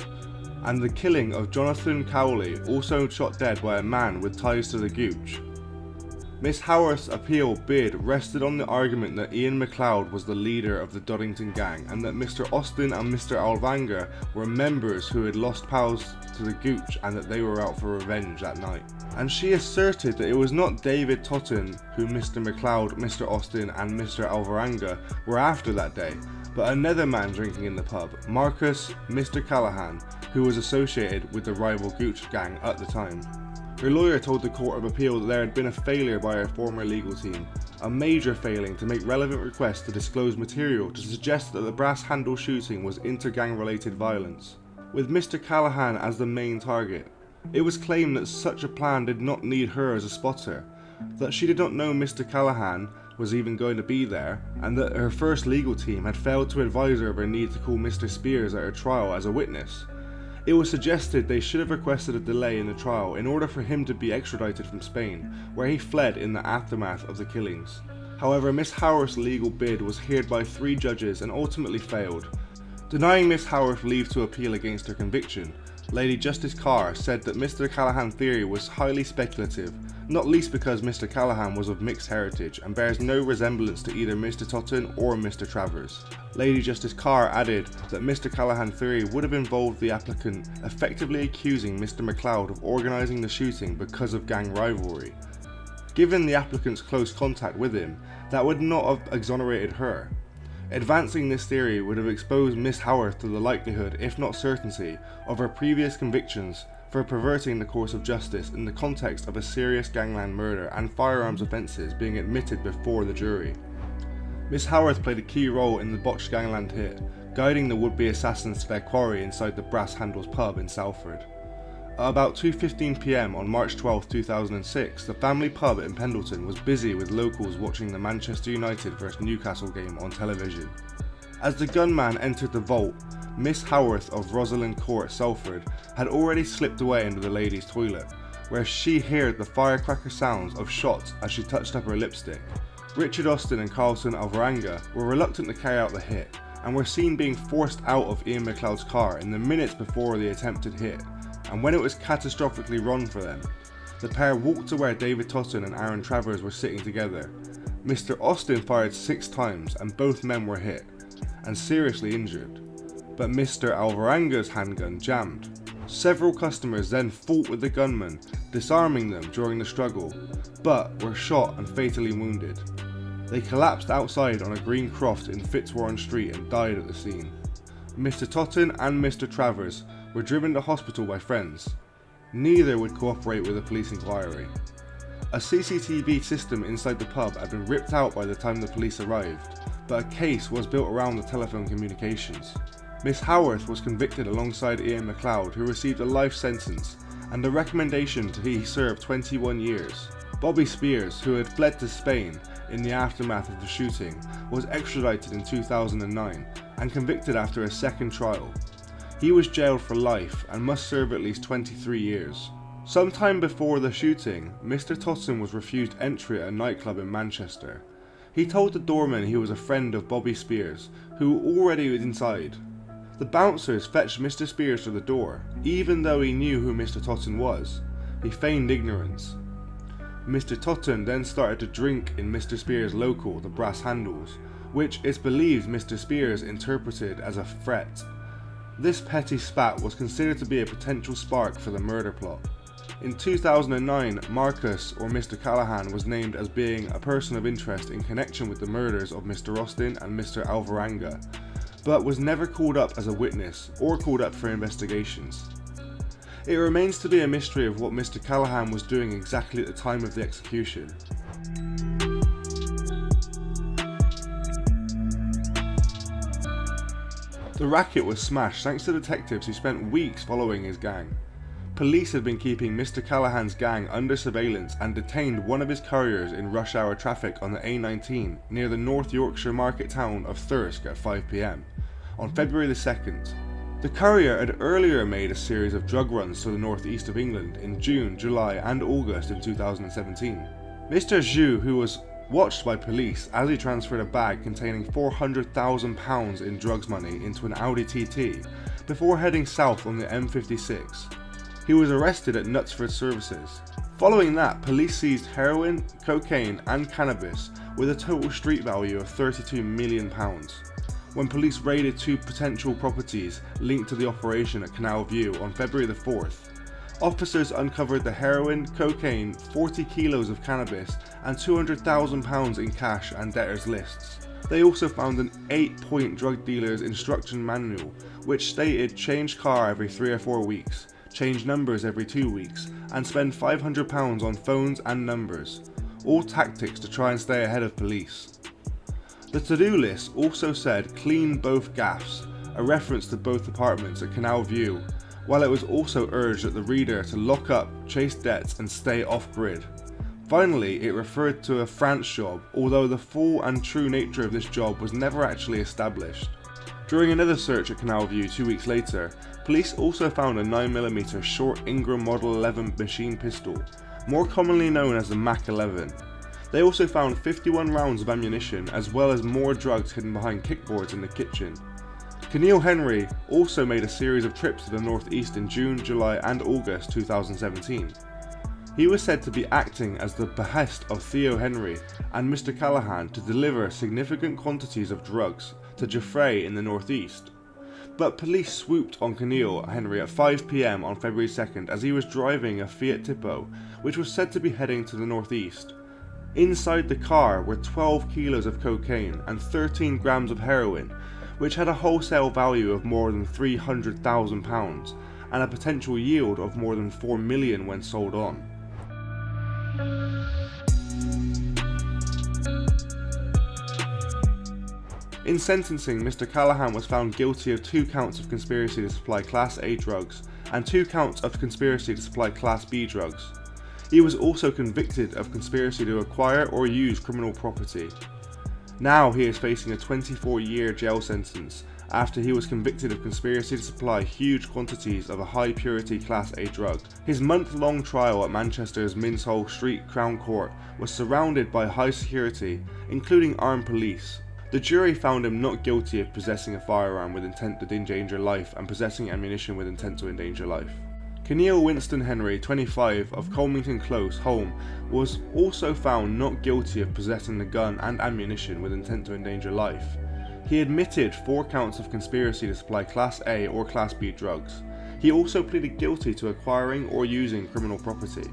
and the killing of Jonathan Cowley, also shot dead by a man with ties to the Gooch. Miss Howarth's appeal bid rested on the argument that Ian McLeod was the leader of the Doddington Gang and that Mr. Austin and Mr. Alvanga were members who had lost pals to the Gooch and that they were out for revenge that night. And she asserted that it was not David Totten who Mr. McLeod, Mr. Austin and Mr. Alvaranga were after that day, but another man drinking in the pub, Marcus Mr. Callaghan, who was associated with the rival Gooch gang at the time. Her lawyer told the Court of Appeal that there had been a failure by her former legal team, a major failing to make relevant requests to disclose material to suggest that the Brass Handle shooting was inter-gang related violence, with Mr. Callaghan as the main target. It was claimed that such a plan did not need her as a spotter, that she did not know Mr. Callaghan was even going to be there, and that her first legal team had failed to advise her of her need to call Mr. Spears at her trial as a witness. It was suggested they should have requested a delay in the trial in order for him to be extradited from Spain, where he fled in the aftermath of the killings. However, Miss Howarth's legal bid was heard by 3 judges and ultimately failed. Denying Miss Howarth leave to appeal against her conviction, Lady Justice Carr said that Mr. Callaghan's theory was highly speculative, not least because Mr. Callaghan was of mixed heritage and bears no resemblance to either Mr. Totten or Mr. Travers. Lady Justice Carr added that Mr. Callaghan's theory would have involved the applicant effectively accusing Mr. McLeod of organising the shooting because of gang rivalry. Given the applicant's close contact with him, that would not have exonerated her. Advancing this theory would have exposed Miss Howarth to the likelihood, if not certainty, of her previous convictions for perverting the course of justice in the context of a serious gangland murder and firearms offences being admitted before the jury. Miss Howarth played a key role in the botched gangland hit, guiding the would-be assassins to their quarry inside the Brass Handles pub in Salford. At about 2:15 PM on March 12, 2006, the family pub in Pendleton was busy with locals watching the Manchester United vs Newcastle game on television. As the gunman entered the vault, Miss Howarth of Rosalind Court, Salford, had already slipped away into the ladies' toilet, where she heard the firecracker sounds of shots as she touched up her lipstick. Richard Austin and Carlton Alvaranga were reluctant to carry out the hit, and were seen being forced out of Ian McLeod's car in the minutes before the attempted hit, and when it was catastrophically wrong for them. The pair walked to where David Totten and Aaron Travers were sitting together. Mr. Austin fired 6 times and both men were hit and seriously injured, but Mr. Alvarenga's handgun jammed. Several customers then fought with the gunmen, disarming them during the struggle, but were shot and fatally wounded. They collapsed outside on a green croft in Fitzwarren Street and died at the scene. Mr. Totten and Mr. Travers were driven to hospital by friends. Neither would cooperate with a police inquiry. A CCTV system inside the pub had been ripped out by the time the police arrived, but a case was built around the telephone communications. Miss Howarth was convicted alongside Ian MacLeod, who received a life sentence and a recommendation to be served 21 years. Bobby Spears, who had fled to Spain in the aftermath of the shooting, was extradited in 2009 and convicted after a second trial. He was jailed for life and must serve at least 23 years. Sometime before the shooting, Mr. Totten was refused entry at a nightclub in Manchester. He told the doorman he was a friend of Bobby Spears, who already was inside. The bouncers fetched Mr. Spears to the door, even though he knew who Mr. Totten was. He feigned ignorance. Mr. Totten then started to drink in Mr. Spears' local, the Brass Handles, which it's believed Mr. Spears interpreted as a threat. This petty spat was considered to be a potential spark for the murder plot. In 2009, Marcus, or Mr. Callaghan, was named as being a person of interest in connection with the murders of Mr. Austin and Mr. Alvarenga, but was never called up as a witness or called up for investigations. It remains to be a mystery of what Mr. Callaghan was doing exactly at the time of the execution. The racket was smashed thanks to detectives who spent weeks following his gang. Police had been keeping Mr. Callaghan's gang under surveillance and detained one of his couriers in rush hour traffic on the A19 near the North Yorkshire market town of Thirsk at 5 PM on February the 2nd. The courier had earlier made a series of drug runs to the northeast of England in June, July and August in 2017. Mr. Zhu, who was watched by police as he transferred a bag containing £400,000 in drugs money into an Audi TT before heading south on the M56. He was arrested at Knutsford Services. Following that, police seized heroin, cocaine and cannabis with a total street value of £32 million. When police raided 2 potential properties linked to the operation at Canal View on February the 4th, officers uncovered the heroin, cocaine, 40 kilos of cannabis and £200,000 in cash and debtors lists. They also found an 8-point drug dealer's instruction manual which stated change car every 3 or 4 weeks, change numbers every 2 weeks and spend £500 on phones and numbers, all tactics to try and stay ahead of police. The to-do list also said clean both gaffs, a reference to both apartments at Canal View, while it was also urged at the reader to lock up, chase debts and stay off-grid. Finally, it referred to a France job, although the full and true nature of this job was never actually established. During another search at Canal View 2 weeks later, police also found a 9mm short Ingram Model 11 machine pistol, more commonly known as the Mac 11. They also found 51 rounds of ammunition as well as more drugs hidden behind kickboards in the kitchen. Keneal Henry also made a series of trips to the northeast in June, July and August 2017. He was said to be acting as the behest of Theo Henry and Mr. Callaghan to deliver significant quantities of drugs to Geoffrey in the northeast. But police swooped on Keneal Henry at 5 PM on February 2nd as he was driving a Fiat Tipo, which was said to be heading to the northeast. Inside the car were 12 kilos of cocaine and 13 grams of heroin, which had a wholesale value of more than £300,000 and a potential yield of more than $4 million when sold on. In sentencing, Mr. Callaghan was found guilty of 2 counts of conspiracy to supply Class A drugs and 2 counts of conspiracy to supply Class B drugs. He was also convicted of conspiracy to acquire or use criminal property. Now he is facing a 24-year jail sentence after he was convicted of conspiracy to supply huge quantities of a high-purity Class A drug. His month-long trial at Manchester's Minshull Street Crown Court was surrounded by high security, including armed police. The jury found him not guilty of possessing a firearm with intent to endanger life and possessing ammunition with intent to endanger life. Keneal Winston Henry, 25, of Colmington Close, Holme, was also found not guilty of possessing the gun and ammunition with intent to endanger life. He admitted 4 counts of conspiracy to supply Class A or Class B drugs. He also pleaded guilty to acquiring or using criminal property.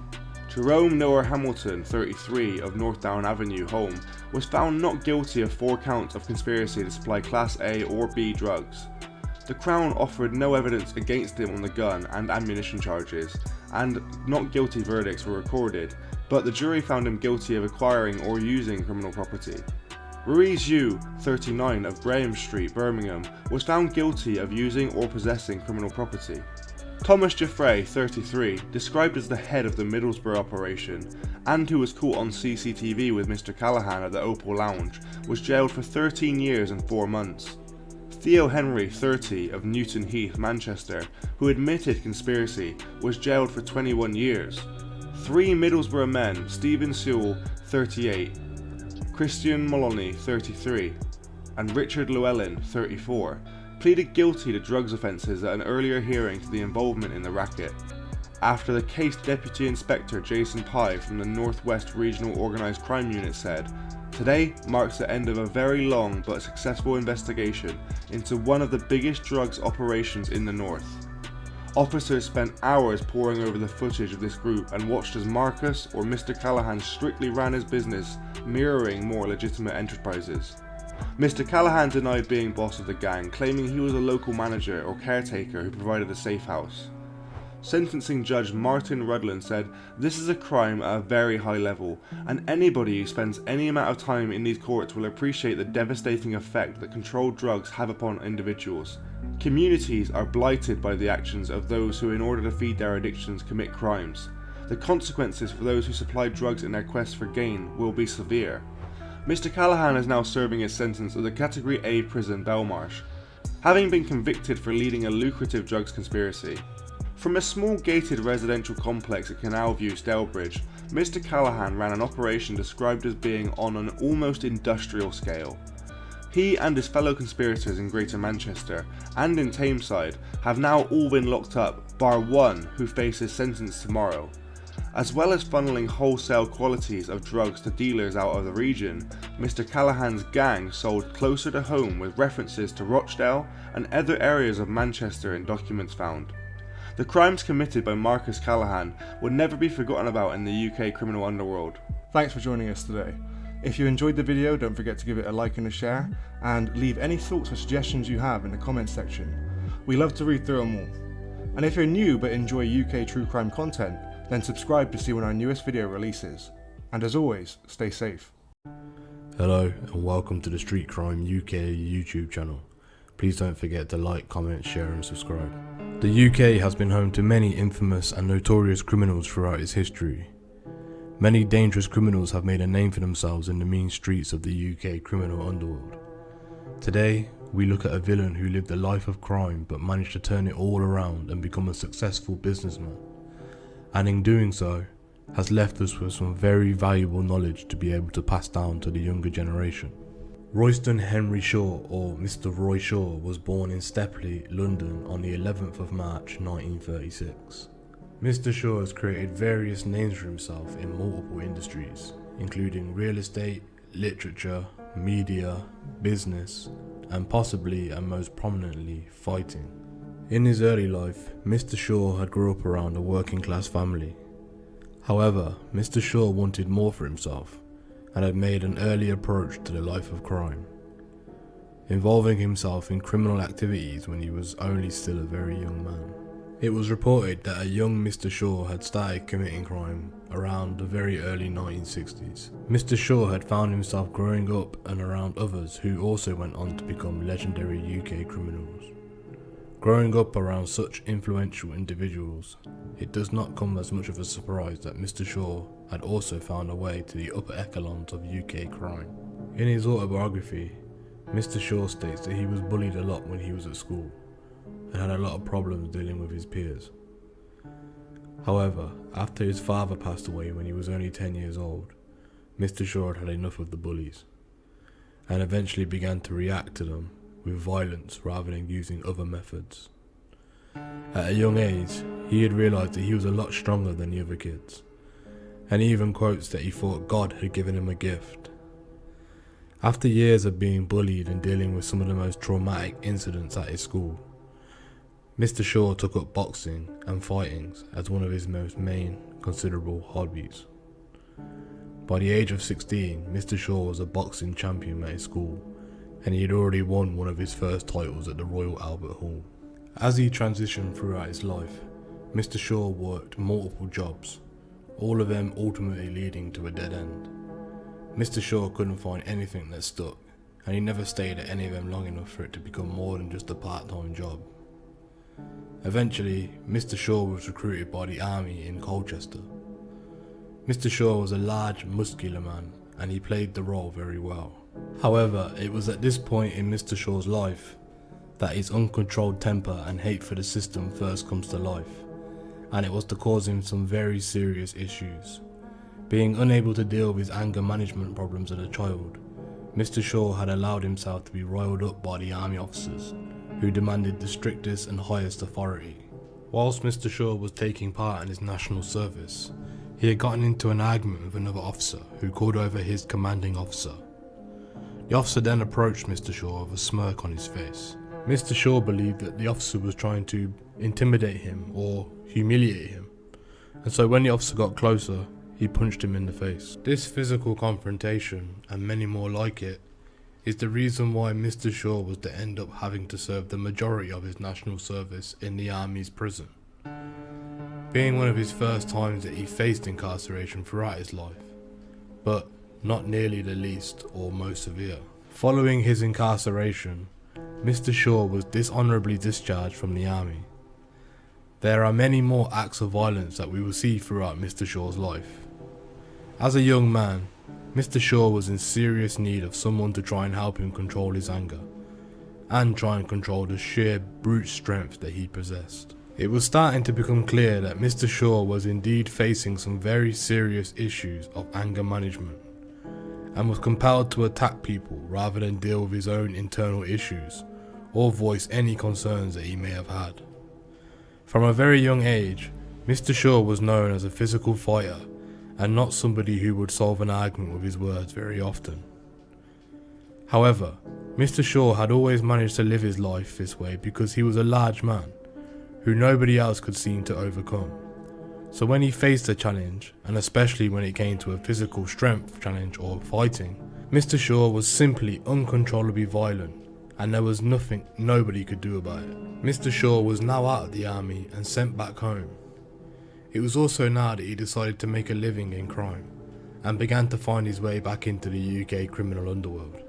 Jerome Noah Hamilton, 33, of North Down Avenue, Holme, was found not guilty of 4 counts of conspiracy to supply Class A or B drugs. The Crown offered no evidence against him on the gun and ammunition charges, and not guilty verdicts were recorded, but the jury found him guilty of acquiring or using criminal property. Ruiz Yu, 39, of Graham Street, Birmingham, was found guilty of using or possessing criminal property. Thomas Jaffray, 33, described as the head of the Middlesbrough operation, and who was caught on CCTV with Mr. Callaghan at the Opal Lounge, was jailed for 13 years and 4 months. Theo Henry, 30, of Newton Heath, Manchester, who admitted conspiracy, was jailed for 21 years. 3 Middlesbrough men, Stephen Sewell, 38, Christian Moloney, 33, and Richard Llewellyn, 34, pleaded guilty to drugs offences at an earlier hearing to the involvement in the racket. After the case, Deputy Inspector Jason Pye from the North West Regional Organised Crime Unit said, "Today marks the end of a very long but successful investigation into one of the biggest drugs operations in the North. Officers spent hours poring over the footage of this group and watched as Marcus or Mr. Callaghan strictly ran his business, mirroring more legitimate enterprises." Mr. Callaghan denied being boss of the gang, claiming he was a local manager or caretaker who provided a safe house. Sentencing Judge Martin Rudland said, "This is a crime at a very high level, and anybody who spends any amount of time in these courts will appreciate the devastating effect that controlled drugs have upon individuals. Communities are blighted by the actions of those who, in order to feed their addictions, commit crimes. The consequences for those who supply drugs in their quest for gain will be severe." Mr. Callaghan is now serving his sentence at the Category A prison Belmarsh, having been convicted for leading a lucrative drugs conspiracy. From a small gated residential complex at Canal View, Stalebridge, Mr. Callaghan ran an operation described as being on an almost industrial scale. He and his fellow conspirators in Greater Manchester and in Tameside have now all been locked up, bar one who faces sentence tomorrow. As well as funneling wholesale quantities of drugs to dealers out of the region, Mr. Callaghan's gang sold closer to home with references to Rochdale and other areas of Manchester in documents found. The crimes committed by Marcus Callaghan would never be forgotten about in the UK criminal underworld. Thanks for joining us today. If you enjoyed the video, don't forget to give it a like and a share, and leave any thoughts or suggestions you have in the comments section. We love to read through them all. And if you're new but enjoy UK true crime content, then subscribe to see when our newest video releases. And as always, stay safe. Hello and welcome to the Street Crime UK YouTube channel. Please don't forget to like, comment, share and subscribe. The UK has been home to many infamous and notorious criminals throughout its history. Many dangerous criminals have made a name for themselves in the mean streets of the UK criminal underworld. Today, we look at a villain who lived a life of crime but managed to turn it all around and become a successful businessman. And in doing so, has left us with some very valuable knowledge to be able to pass down to the younger generation. Royston Henry Shaw, or Mr. Roy Shaw, was born in Stepley, London on the 11th of March 1936. Mr. Shaw has created various names for himself in multiple industries, including real estate, literature, media, business, and possibly and most prominently, fighting. In his early life, Mr. Shaw had grew up around a working class family. However, Mr. Shaw wanted more for himself and had made an early approach to the life of crime, involving himself in criminal activities when he was only still a very young man. It was reported that a young Mr. Shaw had started committing crime around the very early 1960s. Mr. Shaw had found himself growing up and around others who also went on to become legendary UK criminals. Growing up around such influential individuals, it does not come as much of a surprise that Mr. Shaw had also found a way to the upper echelons of UK crime. In his autobiography, Mr. Shaw states that he was bullied a lot when he was at school and had a lot of problems dealing with his peers. However, after his father passed away when he was only 10 years old, Mr. Shaw had enough of the bullies and eventually began to react to them with violence rather than using other methods. At a young age, he had realised that he was a lot stronger than the other kids, and he even quotes that he thought God had given him a gift. After years of being bullied and dealing with some of the most traumatic incidents at his school, Mr. Shaw took up boxing and fightings as one of his most main considerable hobbies. By the age of 16, Mr. Shaw was a boxing champion at his school, and he had already won one of his first titles at the Royal Albert Hall. As he transitioned throughout his life, Mr. Shaw worked multiple jobs, all of them ultimately leading to a dead end. Mr. Shaw couldn't find anything that stuck, and he never stayed at any of them long enough for it to become more than just a part-time job. Eventually, Mr. Shaw was recruited by the army in Colchester. Mr. Shaw was a large, muscular man, and he played the role very well. However, it was at this point in Mr. Shaw's life that his uncontrolled temper and hate for the system first comes to life, and it was to cause him some very serious issues. Being unable to deal with his anger management problems as a child, Mr. Shaw had allowed himself to be riled up by the army officers, who demanded the strictest and highest authority. Whilst Mr. Shaw was taking part in his national service, he had gotten into an argument with another officer who called over his commanding officer. The officer then approached Mr. Shaw with a smirk on his face. Mr. Shaw believed that the officer was trying to intimidate him or humiliate him, and so when the officer got closer, he punched him in the face. This physical confrontation, and many more like it, is the reason why Mr. Shaw was to end up having to serve the majority of his national service in the army's prison, being one of his first times that he faced incarceration throughout his life, but not nearly the least or most severe. Following his incarceration, Mr. Shaw was dishonourably discharged from the army. There are many more acts of violence that we will see throughout Mr. Shaw's life. As a young man, Mr. Shaw was in serious need of someone to try and help him control his anger, and try and control the sheer brute strength that he possessed. It was starting to become clear that Mr. Shaw was indeed facing some very serious issues of anger management, and was compelled to attack people rather than deal with his own internal issues, or voice any concerns that he may have had. From a very young age, Mr. Shaw was known as a physical fighter, and not somebody who would solve an argument with his words very often. However, Mr. Shaw had always managed to live his life this way because he was a large man, who nobody else could seem to overcome. So when he faced a challenge, and especially when it came to a physical strength challenge or fighting, Mr. Shaw was simply uncontrollably violent, and there was nothing nobody could do about it. Mr. Shaw was now out of the army and sent back home. It was also now that he decided to make a living in crime, and began to find his way back into the UK criminal underworld.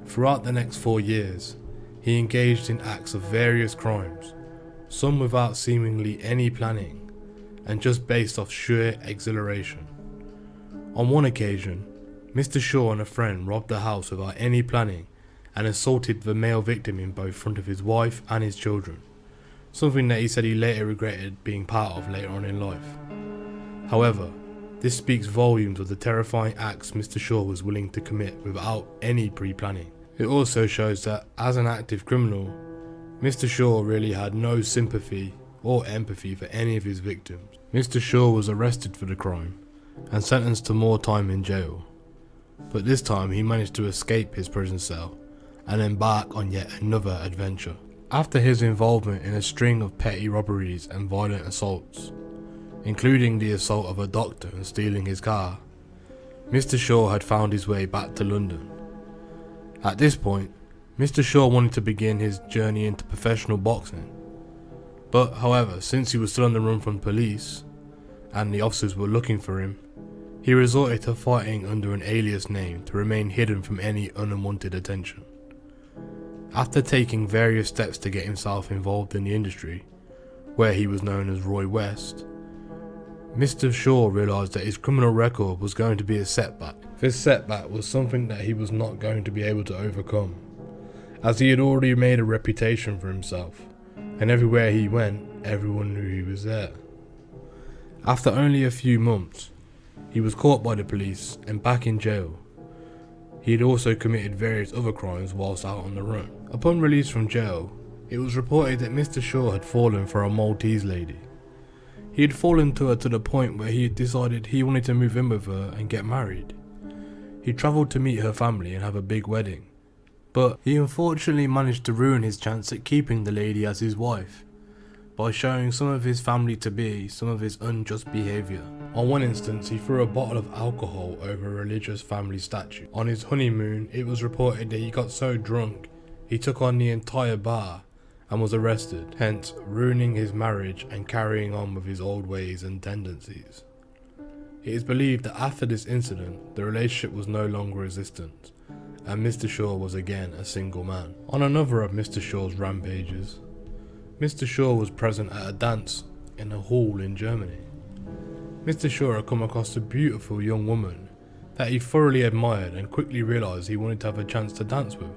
Throughout the next 4 years, he engaged in acts of various crimes, some without seemingly any planning, and just based off sheer exhilaration. On one occasion, Mr. Shaw and a friend robbed a house without any planning and assaulted the male victim in both front of his wife and his children, something that he said he later regretted being part of later on in life. However, this speaks volumes of the terrifying acts Mr. Shaw was willing to commit without any pre-planning. It also shows that, as an active criminal, Mr. Shaw really had no sympathy or empathy for any of his victims. Mr. Shaw was arrested for the crime and sentenced to more time in jail, but this time he managed to escape his prison cell and embark on yet another adventure. After his involvement in a string of petty robberies and violent assaults, including the assault of a doctor and stealing his car, Mr. Shaw had found his way back to London. At this point, Mr. Shaw wanted to begin his journey into professional boxing. But however, since he was still on the run from police, and the officers were looking for him, he resorted to fighting under an alias name to remain hidden from any unwanted attention. After taking various steps to get himself involved in the industry, where he was known as Roy West, Mr. Shaw realised that his criminal record was going to be a setback. This setback was something that he was not going to be able to overcome, as he had already made a reputation for himself, and everywhere he went, everyone knew he was there. After only a few months, he was caught by the police and back in jail. He had also committed various other crimes whilst out on the run. Upon release from jail, It was reported that Mr. Shaw had fallen for a Maltese lady. He had fallen to her to the point where he had decided he wanted to move in with her and get married. He travelled to meet her family and have a big wedding, but he unfortunately managed to ruin his chance at keeping the lady as his wife by showing some of his family to be some of his unjust behaviour. On one instance, he threw a bottle of alcohol over a religious family statue. On his honeymoon, it was reported that he got so drunk he took on the entire bar and was arrested, hence ruining his marriage and carrying on with his old ways and tendencies. It is believed that after this incident, the relationship was no longer existent, and Mr. Shaw was again a single man. On another of Mr. Shaw's rampages, Mr. Shaw was present at a dance in a hall in Germany. Mr. Shaw had come across a beautiful young woman that he thoroughly admired and quickly realised he wanted to have a chance to dance with.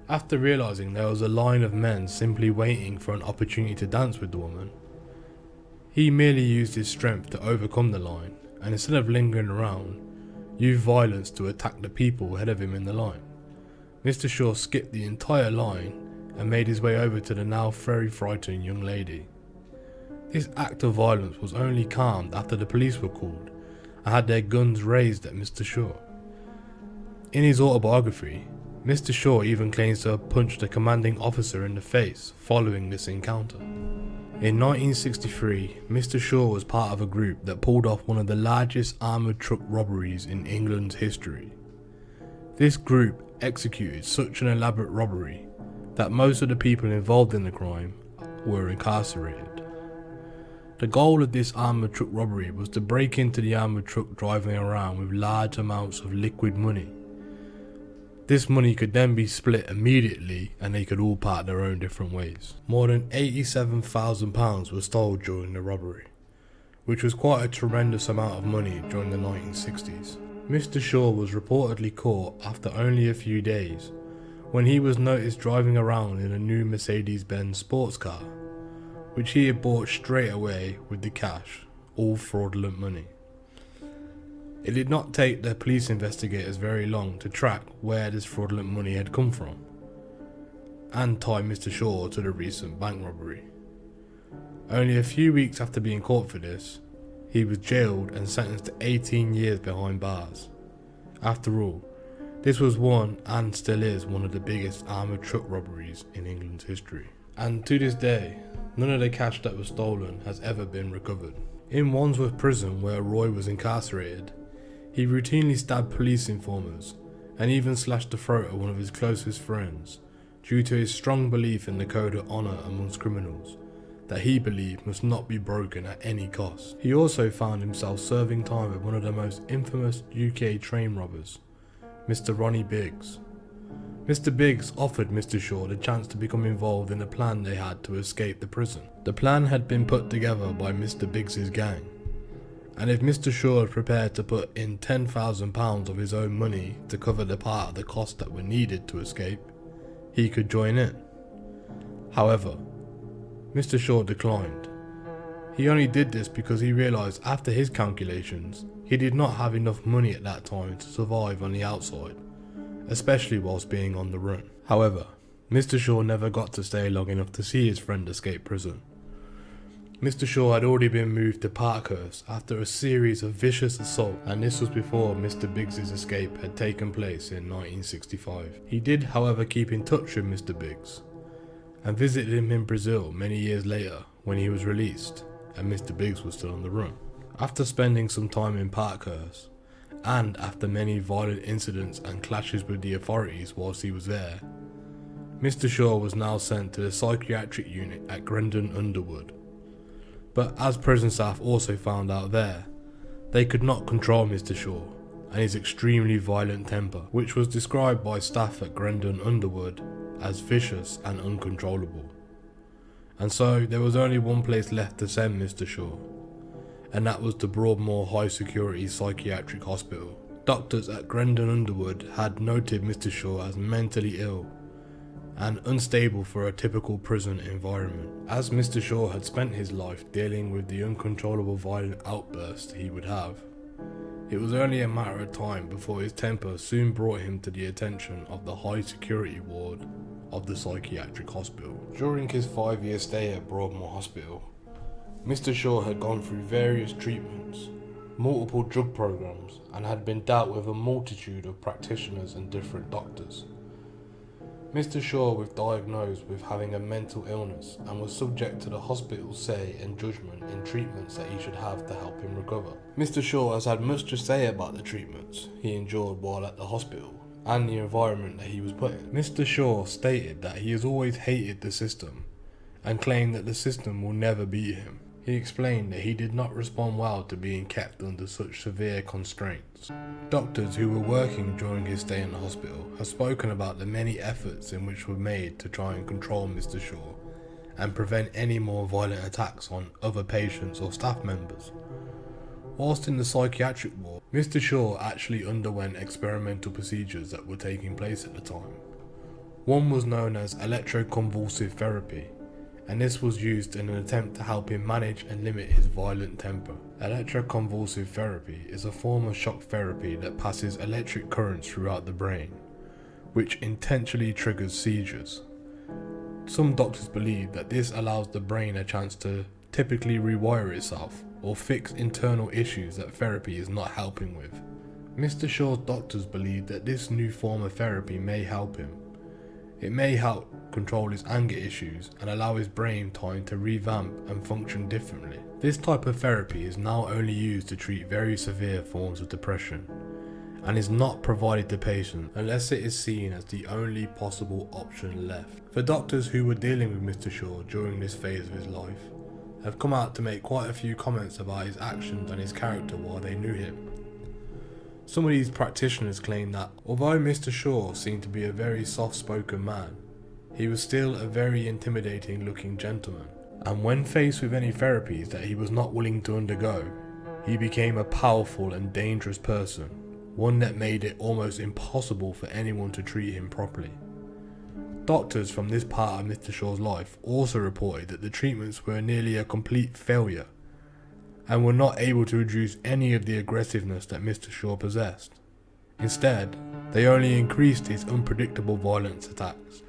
After realising there was a line of men simply waiting for an opportunity to dance with the woman, he merely used his strength to overcome the line, and instead of lingering around, used violence to attack the people ahead of him in the line. Mr. Shaw skipped the entire line and made his way over to the now very frightened young lady. This act of violence was only calmed after the police were called and had their guns raised at Mr. Shaw. In his autobiography, Mr. Shaw even claims to have punched a commanding officer in the face following this encounter. In 1963, Mr. Shaw was part of a group that pulled off one of the largest armoured truck robberies in England's history. This group executed such an elaborate robbery that most of the people involved in the crime were incarcerated. The goal of this armoured truck robbery was to break into the armoured truck driving around with large amounts of liquid money. This money could then be split immediately and they could all part their own different ways. More than £87,000 was stolen during the robbery, which was quite a tremendous amount of money during the 1960s. Mr. Shaw was reportedly caught after only a few days when he was noticed driving around in a new Mercedes-Benz sports car, which he had bought straight away with the cash, all fraudulent money. It did not take the police investigators very long to track where this fraudulent money had come from and tie Mr. Shaw to the recent bank robbery. Only a few weeks after being caught for this, he was jailed and sentenced to 18 years behind bars. After all, this was one and still is one of the biggest armoured truck robberies in England's history. And to this day, none of the cash that was stolen has ever been recovered. In Wandsworth Prison, where Roy was incarcerated, he routinely stabbed police informers and even slashed the throat of one of his closest friends due to his strong belief in the code of honour amongst criminals that he believed must not be broken at any cost. He also found himself serving time with one of the most infamous UK train robbers, Mr. Ronnie Biggs. Mr. Biggs offered Mr. Shaw the chance to become involved in a plan they had to escape the prison. The plan had been put together by Mr. Biggs's gang, and if Mr. Shaw had prepared to put in £10,000 of his own money to cover the part of the costs that were needed to escape, he could join in. However, Mr. Shaw declined. He only did this because he realised after his calculations, he did not have enough money at that time to survive on the outside, especially whilst being on the run. However, Mr. Shaw never got to stay long enough to see his friend escape prison. Mr. Shaw had already been moved to Parkhurst after a series of vicious assaults, and this was before Mr. Biggs's escape had taken place in 1965. He did, however, keep in touch with Mr. Biggs and visited him in Brazil many years later when he was released and Mr. Biggs was still on the run. After spending some time in Parkhurst, and after many violent incidents and clashes with the authorities whilst he was there, Mr. Shaw was now sent to the psychiatric unit at Grendon Underwood. But as prison staff also found out there, they could not control Mr. Shaw and his extremely violent temper, which was described by staff at Grendon Underwood as vicious and uncontrollable. And so there was only one place left to send Mr. Shaw, and that was to Broadmoor High Security Psychiatric Hospital. Doctors at Grendon Underwood had noted Mr. Shaw as mentally ill and unstable for a typical prison environment. As Mr. Shaw had spent his life dealing with the uncontrollable violent outbursts he would have, It was only a matter of time before his temper soon brought him to the attention of the high security ward of the psychiatric hospital. During his 5-year stay at Broadmoor Hospital, Mr. Shaw had gone through various treatments, multiple drug programs, and had been dealt with a multitude of practitioners and different doctors. Mr. Shaw was diagnosed with having a mental illness and was subject to the hospital's say and judgment in treatments that he should have to help him recover. Mr. Shaw has had much to say about the treatments he endured while at the hospital and the environment that he was put in. Mr. Shaw stated that he has always hated the system and claimed that the system will never beat him. He explained that he did not respond well to being kept under such severe constraints. Doctors who were working during his stay in the hospital have spoken about the many efforts in which were made to try and control Mr. Shaw and prevent any more violent attacks on other patients or staff members. Whilst in the psychiatric ward, Mr. Shaw actually underwent experimental procedures that were taking place at the time. One was known as electroconvulsive therapy, and this was used in an attempt to help him manage and limit his violent temper. Electroconvulsive therapy is a form of shock therapy that passes electric currents throughout the brain, which intentionally triggers seizures. Some doctors believe that this allows the brain a chance to typically rewire itself or fix internal issues that therapy is not helping with. Mr. Shaw's doctors believe that this new form of therapy may help him. It may help control his anger issues and allow his brain time to revamp and function differently. This type of therapy is now only used to treat very severe forms of depression and is not provided to patients unless it is seen as the only possible option left. The doctors who were dealing with Mr. Shaw during this phase of his life have come out to make quite a few comments about his actions and his character while they knew him. Some of these practitioners claim that although Mr. Shaw seemed to be a very soft-spoken man, he was still a very intimidating looking gentleman, and when faced with any therapies that he was not willing to undergo, he became a powerful and dangerous person, one that made it almost impossible for anyone to treat him properly. Doctors from this part of Mr. Shaw's life also reported that the treatments were nearly a complete failure and were not able to reduce any of the aggressiveness that Mr. Shaw possessed. Instead, they only increased his unpredictable violence attacks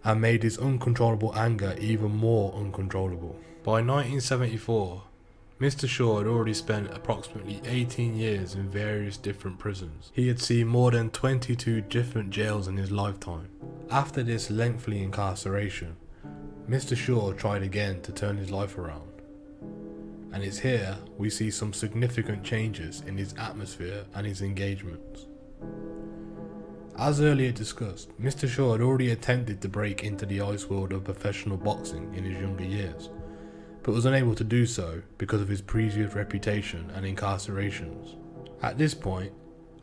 and made his uncontrollable anger even more uncontrollable. By 1974, Mr. Shaw had already spent approximately 18 years in various different prisons. He had seen more than 22 different jails in his lifetime. After this lengthy incarceration, Mr. Shaw tried again to turn his life around. And it's here we see some significant changes in his atmosphere and his engagements. As earlier discussed, Mr. Shaw had already attempted to break into the ice world of professional boxing in his younger years, but was unable to do so because of his previous reputation and incarcerations. At this point,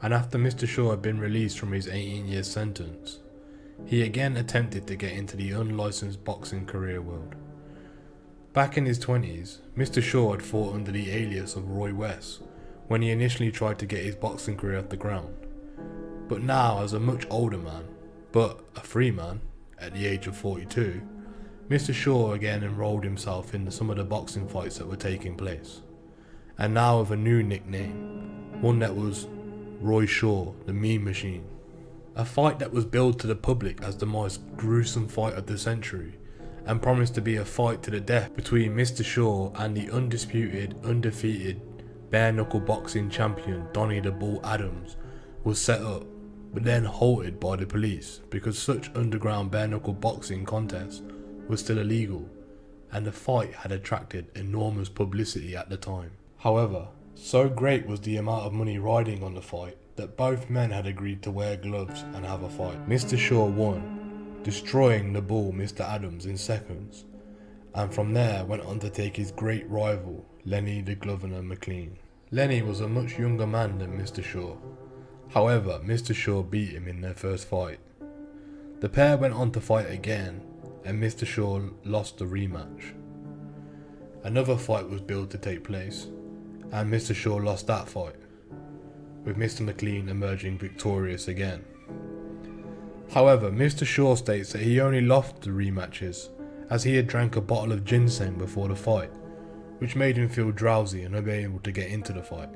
and after Mr. Shaw had been released from his 18-year sentence, he again attempted to get into the unlicensed boxing career world. Back in his 20s, Mr. Shaw had fought under the alias of Roy West when he initially tried to get his boxing career off the ground. But now, as a much older man, but a free man, at the age of 42, Mr. Shaw again enrolled himself into some of the boxing fights that were taking place, and now with a new nickname, one that was Roy Shaw, the Mean Machine. A fight that was billed to the public as the most gruesome fight of the century, and promised to be a fight to the death between Mr. Shaw and the undisputed, undefeated, bare-knuckle boxing champion Donnie the Bull Adams, was set up, but then halted by the police because such underground bare-knuckle boxing contests were still illegal, and the fight had attracted enormous publicity at the time. However, so great was the amount of money riding on the fight that both men had agreed to wear gloves and have a fight. Mr. Shaw won, destroying the Bull Mr. Adams in seconds, and from there went on to take his great rival, Lenny the Governor McLean. Lenny was a much younger man than Mr. Shaw. However, Mr. Shaw beat him in their first fight. The pair went on to fight again, and Mr. Shaw lost the rematch. Another fight was billed to take place, and Mr. Shaw lost that fight, with Mr. McLean emerging victorious again. However, Mr. Shaw states that he only lost the rematches as he had drank a bottle of ginseng before the fight, which made him feel drowsy and unable to get into the fight.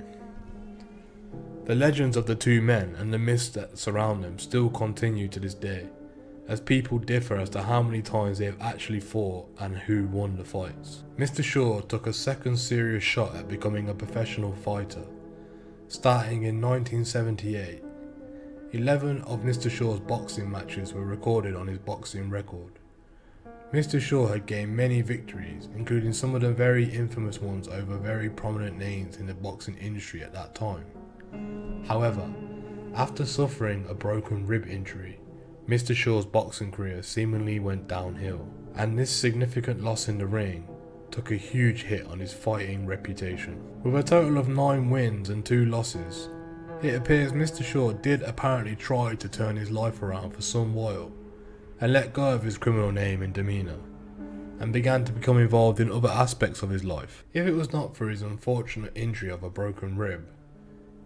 The legends of the two men and the myths that surround them still continue to this day, as people differ as to how many times they have actually fought and who won the fights. Mr. Shaw took a second serious shot at becoming a professional fighter, starting in 1978. 11 of Mr. Shaw's boxing matches were recorded on his boxing record. Mr. Shaw had gained many victories, including some of the very infamous ones over very prominent names in the boxing industry at that time. However, after suffering a broken rib injury, Mr. Shaw's boxing career seemingly went downhill, and this significant loss in the ring took a huge hit on his fighting reputation. With a total of 9 wins and 2 losses, it appears Mr. Shaw did apparently try to turn his life around for some while, and let go of his criminal name and demeanour, and began to become involved in other aspects of his life. If it was not for his unfortunate injury of a broken rib,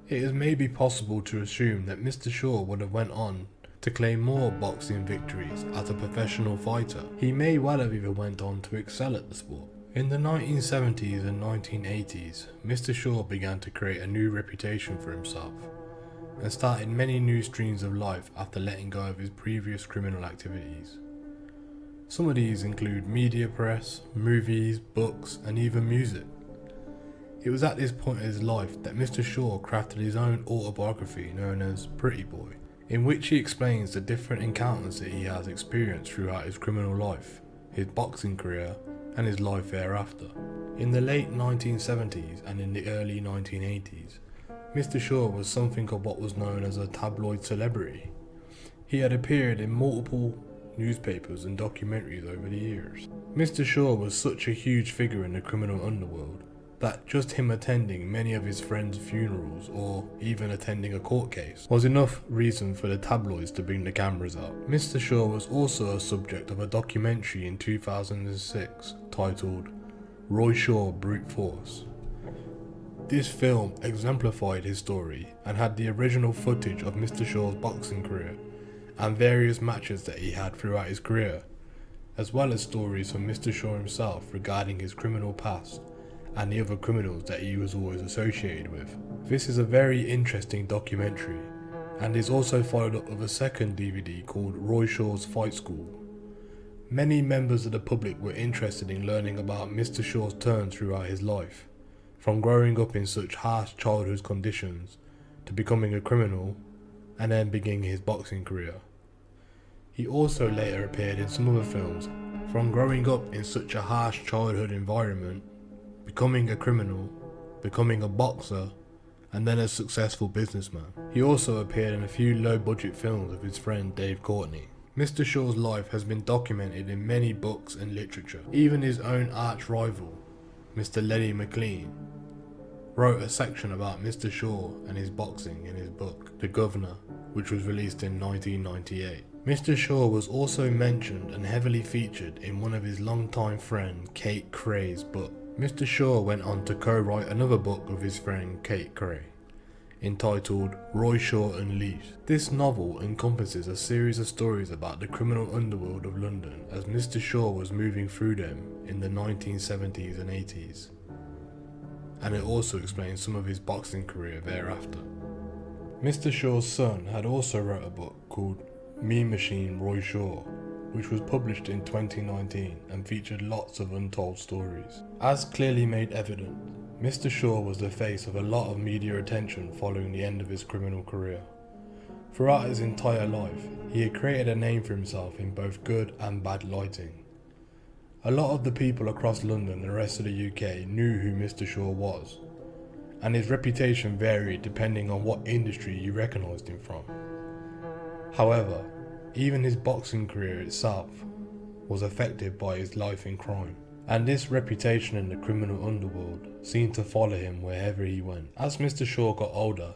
it is maybe possible to assume that Mr. Shaw would have went on to claim more boxing victories as a professional fighter. He may well have even went on to excel at the sport. In the 1970s and 1980s, Mr. Shaw began to create a new reputation for himself, and started many new streams of life after letting go of his previous criminal activities. Some of these include media press, movies, books, and even music. It was at this point in his life that Mr. Shaw crafted his own autobiography known as Pretty Boy, in which he explains the different encounters that he has experienced throughout his criminal life, his boxing career, and his life thereafter. In the late 1970s and in the early 1980s, Mr. Shaw was something of what was known as a tabloid celebrity. He had appeared in multiple newspapers and documentaries over the years. Mr. Shaw was such a huge figure in the criminal underworld that just him attending many of his friends' funerals or even attending a court case was enough reason for the tabloids to bring the cameras out. Mr. Shaw was also a subject of a documentary in 2006 titled Roy Shaw Brute Force. This film exemplified his story and had the original footage of Mr. Shaw's boxing career and various matches that he had throughout his career, as well as stories from Mr. Shaw himself regarding his criminal past and the other criminals that he was always associated with. This is a very interesting documentary and is also followed up with a second DVD called Roy Shaw's Fight School. Many members of the public were interested in learning about Mr. Shaw's turn throughout his life, from growing up in such harsh childhood conditions to becoming a criminal and then beginning his boxing career. He also later appeared in some other films, from growing up in such a harsh childhood environment, becoming a criminal, becoming a boxer, and then a successful businessman. He also appeared in a few low-budget films with his friend Dave Courtney. Mr. Shaw's life has been documented in many books and literature. Even his own arch-rival, Mr. David McMillan, wrote a section about Mr. Shaw and his boxing in his book, The Governor, which was released in 1998. Mr. Shaw was also mentioned and heavily featured in one of his longtime friend Kate Cray's book. Mr. Shaw went on to co-write another book with his friend Kate Cray, entitled Roy Shaw Unleashed. This novel encompasses a series of stories about the criminal underworld of London as Mr. Shaw was moving through them in the 1970s and 80s, and it also explains some of his boxing career thereafter. Mr. Shaw's son had also wrote a book called Mean Machine Roy Shaw, which was published in 2019 and featured lots of untold stories. As clearly made evident, Mr. Shaw was the face of a lot of media attention following the end of his criminal career. Throughout his entire life, he had created a name for himself in both good and bad lighting. A lot of the people across London and the rest of the UK knew who Mr. Shaw was, and his reputation varied depending on what industry you recognised him from. However, even his boxing career itself was affected by his life in crime, and this reputation in the criminal underworld seemed to follow him wherever he went. As Mr. Shaw got older,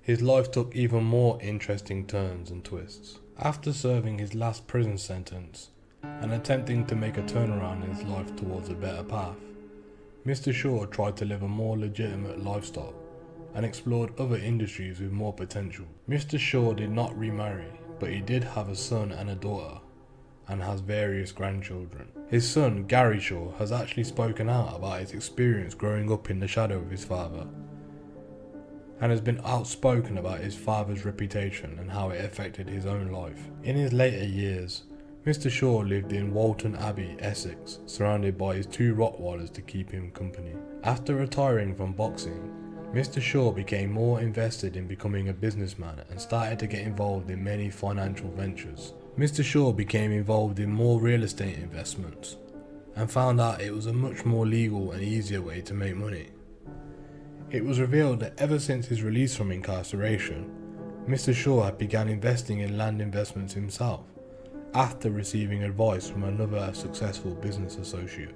his life took even more interesting turns and twists. After serving his last prison sentence and attempting to make a turnaround in his life towards a better path, Mr. Shaw tried to live a more legitimate lifestyle and explored other industries with more potential. Mr. Shaw did not remarry, but he did have a son and a daughter, and has various grandchildren. His son, Gary Shaw, has actually spoken out about his experience growing up in the shadow of his father, and has been outspoken about his father's reputation and how it affected his own life. In his later years, Mr. Shaw lived in Walton Abbey, Essex, surrounded by his 2 Rottweilers to keep him company. After retiring from boxing, Mr. Shaw became more invested in becoming a businessman and started to get involved in many financial ventures. Mr. Shaw became involved in more real estate investments and found out it was a much more legal and easier way to make money. It was revealed that ever since his release from incarceration, Mr. Shaw had begun investing in land investments himself, after receiving advice from another successful business associate.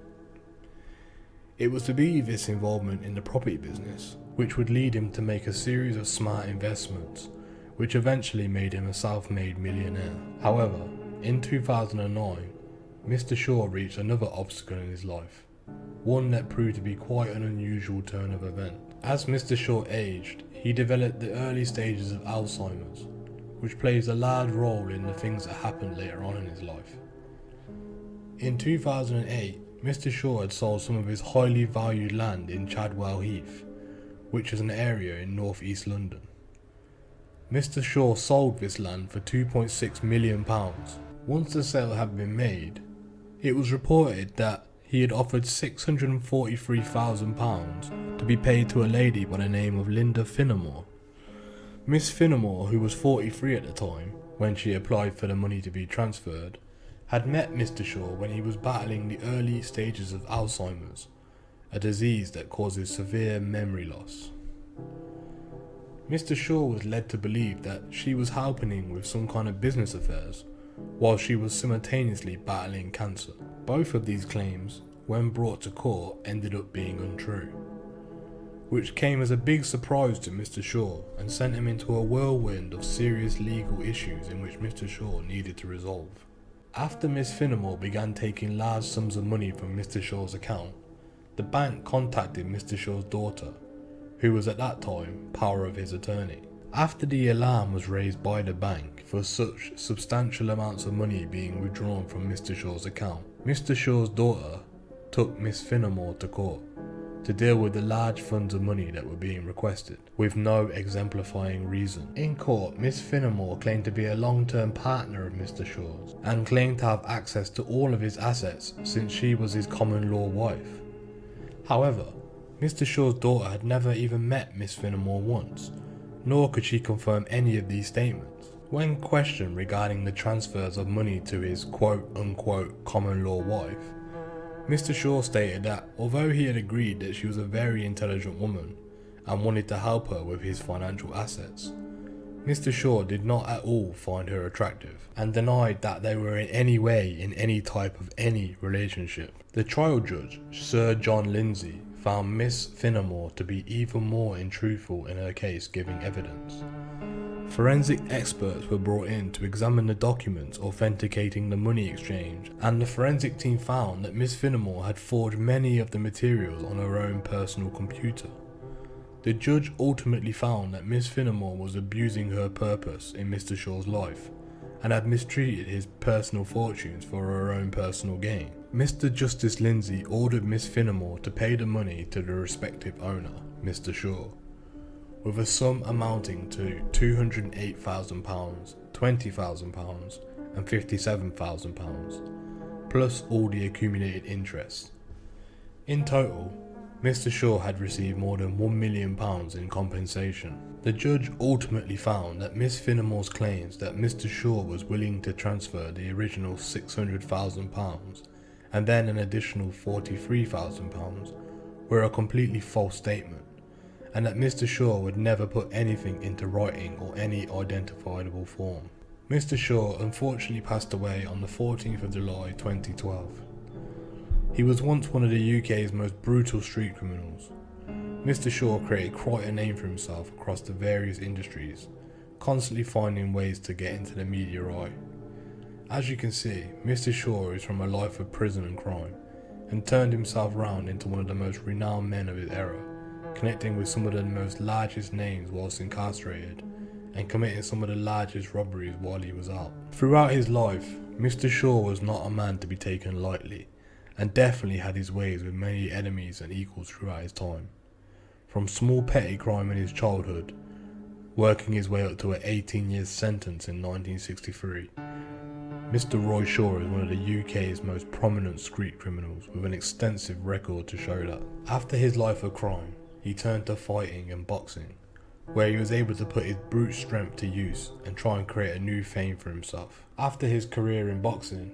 It was to be this involvement in the property business which would lead him to make a series of smart investments, which eventually made him a self-made millionaire. However, in 2009, Mr. Shaw reached another obstacle in his life, one that proved to be quite an unusual turn of event. As Mr. Shaw aged, he developed the early stages of Alzheimer's, which plays a large role in the things that happened later on in his life. In 2008, Mr. Shaw had sold some of his highly valued land in Chadwell Heath, which is an area in North East London. Mr. Shaw sold this land for £2.6 million. Once the sale had been made, it was reported that he had offered £643,000 to be paid to a lady by the name of Linda Finnemore. Miss Finnemore, who was 43 at the time when she applied for the money to be transferred, had met Mr. Shaw when he was battling the early stages of Alzheimer's, a disease that causes severe memory loss. Mr. Shaw was led to believe that she was helping him with some kind of business affairs, while she was simultaneously battling cancer. Both of these claims, when brought to court, ended up being untrue, which came as a big surprise to Mr. Shaw and sent him into a whirlwind of serious legal issues in which Mr. Shaw needed to resolve. After Miss Finnemore began taking large sums of money from Mr. Shaw's account, the bank contacted Mr. Shaw's daughter, who was at that time power of his attorney. After the alarm was raised by the bank for such substantial amounts of money being withdrawn from Mr. Shaw's account, Mr. Shaw's daughter took Miss Finnemore to court to deal with the large funds of money that were being requested, with no exemplifying reason. In court, Miss Finnemore claimed to be a long-term partner of Mr. Shaw's and claimed to have access to all of his assets since she was his common-law wife. However, Mr. Shaw's daughter had never even met Miss Finnemore once, nor could she confirm any of these statements. When questioned regarding the transfers of money to his quote-unquote common-law wife, Mr. Shaw stated that although he had agreed that she was a very intelligent woman and wanted to help her with his financial assets, Mr. Shaw did not at all find her attractive and denied that they were in any way in any type of any relationship. The trial judge, Sir John Lindsay, found Miss Finnemore to be even more untruthful in her case giving evidence. Forensic experts were brought in to examine the documents authenticating the money exchange, and the forensic team found that Miss Finnemore had forged many of the materials on her own personal computer. The judge ultimately found that Miss Finnemore was abusing her purpose in Mr. Shaw's life and had mistreated his personal fortunes for her own personal gain. Mr. Justice Lindsay ordered Miss Finnemore to pay the money to the respective owner, Mr. Shaw, with a sum amounting to £208,000, £20,000 and £57,000, plus all the accumulated interest. In total, Mr. Shaw had received more than £1 million in compensation. The judge ultimately found that Miss Finnemore's claims that Mr. Shaw was willing to transfer the original £600,000 and then an additional £43,000 were a completely false statement, and that Mr. Shaw would never put anything into writing or any identifiable form. Mr. Shaw unfortunately passed away on the 14th of July 2012. He was once one of the UK's most brutal street criminals. Mr. Shaw created quite a name for himself across the various industries, constantly finding ways to get into the media eye. As you can see, Mr. Shaw is from a life of prison and crime, and turned himself round into one of the most renowned men of his era, connecting with some of the most largest names whilst incarcerated, and committing some of the largest robberies while he was out. Throughout his life, Mr. Shaw was not a man to be taken lightly, and definitely had his ways with many enemies and equals throughout his time. from small petty crime in his childhood, working his way up to an 18-year sentence in 1963. Mr. Roy Shaw is one of the UK's most prominent street criminals with an extensive record to show that. After his life of crime, he turned to fighting and boxing, where he was able to put his brute strength to use and try and create a new fame for himself. After his career in boxing,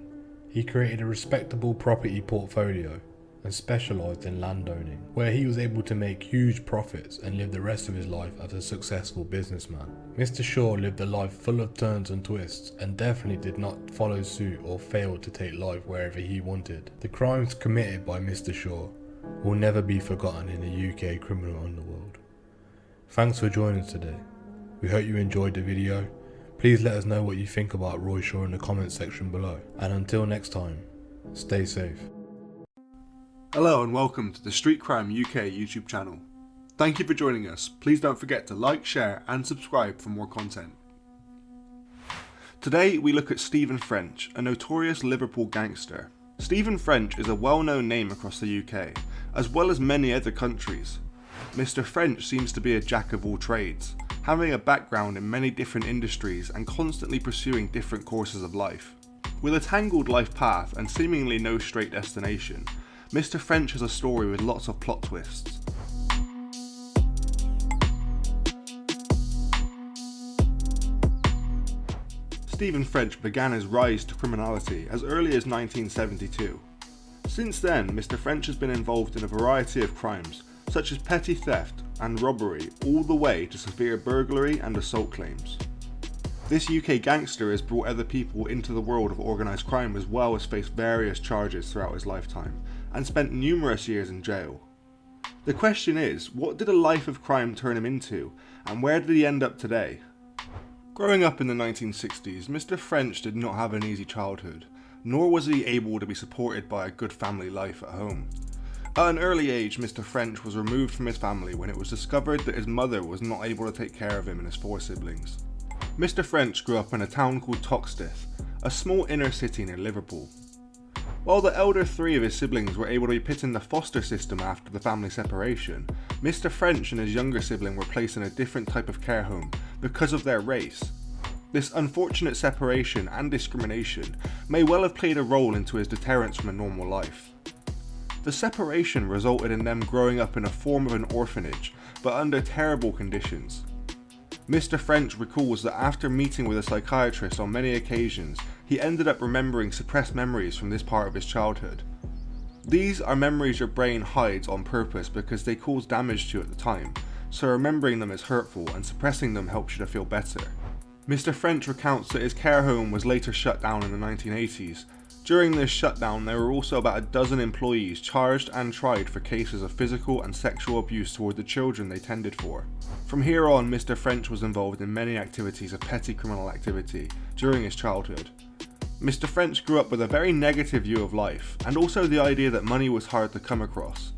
he created a respectable property portfolio and specialised in landowning, where he was able to make huge profits and live the rest of his life as a successful businessman. Mr. Shaw lived a life full of turns and twists and definitely did not follow suit or fail to take life wherever he wanted. The crimes committed by Mr. Shaw will never be forgotten in the UK criminal underworld. Thanks for joining us today. We hope you enjoyed the video. Please let us know what you think about Roy Shaw in the comments section below. And until next time, stay safe. Hello and welcome to the Street Crime UK YouTube channel. Thank you for joining us. Please don't forget to like, share and subscribe for more content. Today we look at Stephen French, a notorious Liverpool gangster. Stephen French is a well-known name across the UK, as well as many other countries. Mr. French seems to be a jack of all trades, having a background in many different industries and constantly pursuing different courses of life. With a tangled life path and seemingly no straight destination, Mr. French has a story with lots of plot twists. Stephen French began his rise to criminality as early as 1972. Since then, Mr. French has been involved in a variety of crimes, such as petty theft and robbery, all the way to severe burglary and assault claims. This UK gangster has brought other people into the world of organised crime as well as faced various charges throughout his lifetime, and spent numerous years in jail. The question is, what did a life of crime turn him into, and where did he end up today? Growing up in the 1960s, Mr. French did not have an easy childhood, nor was he able to be supported by a good family life at home. At an early age, Mr. French was removed from his family when it was discovered that his mother was not able to take care of him and his 4 siblings. Mr. French grew up in a town called Toxteth, a small inner city near Liverpool. While the elder 3 of his siblings were able to be put in the foster system after the family separation, Mr. French and his younger sibling were placed in a different type of care home because of their race. This unfortunate separation and discrimination may well have played a role into his deterrence from a normal life. The separation resulted in them growing up in a form of an orphanage, but under terrible conditions. Mr. French recalls that after meeting with a psychiatrist on many occasions, he ended up remembering suppressed memories from this part of his childhood. These are memories your brain hides on purpose because they cause damage to you at the time, so remembering them is hurtful and suppressing them helps you to feel better. Mr. French recounts that his care home was later shut down in the 1980s. During this shutdown, there were also about a dozen employees charged and tried for cases of physical and sexual abuse toward the children they tended for. From here on, Mr. French was involved in many activities of petty criminal activity during his childhood. Mr. French grew up with a very negative view of life, and also the idea that money was hard to come across.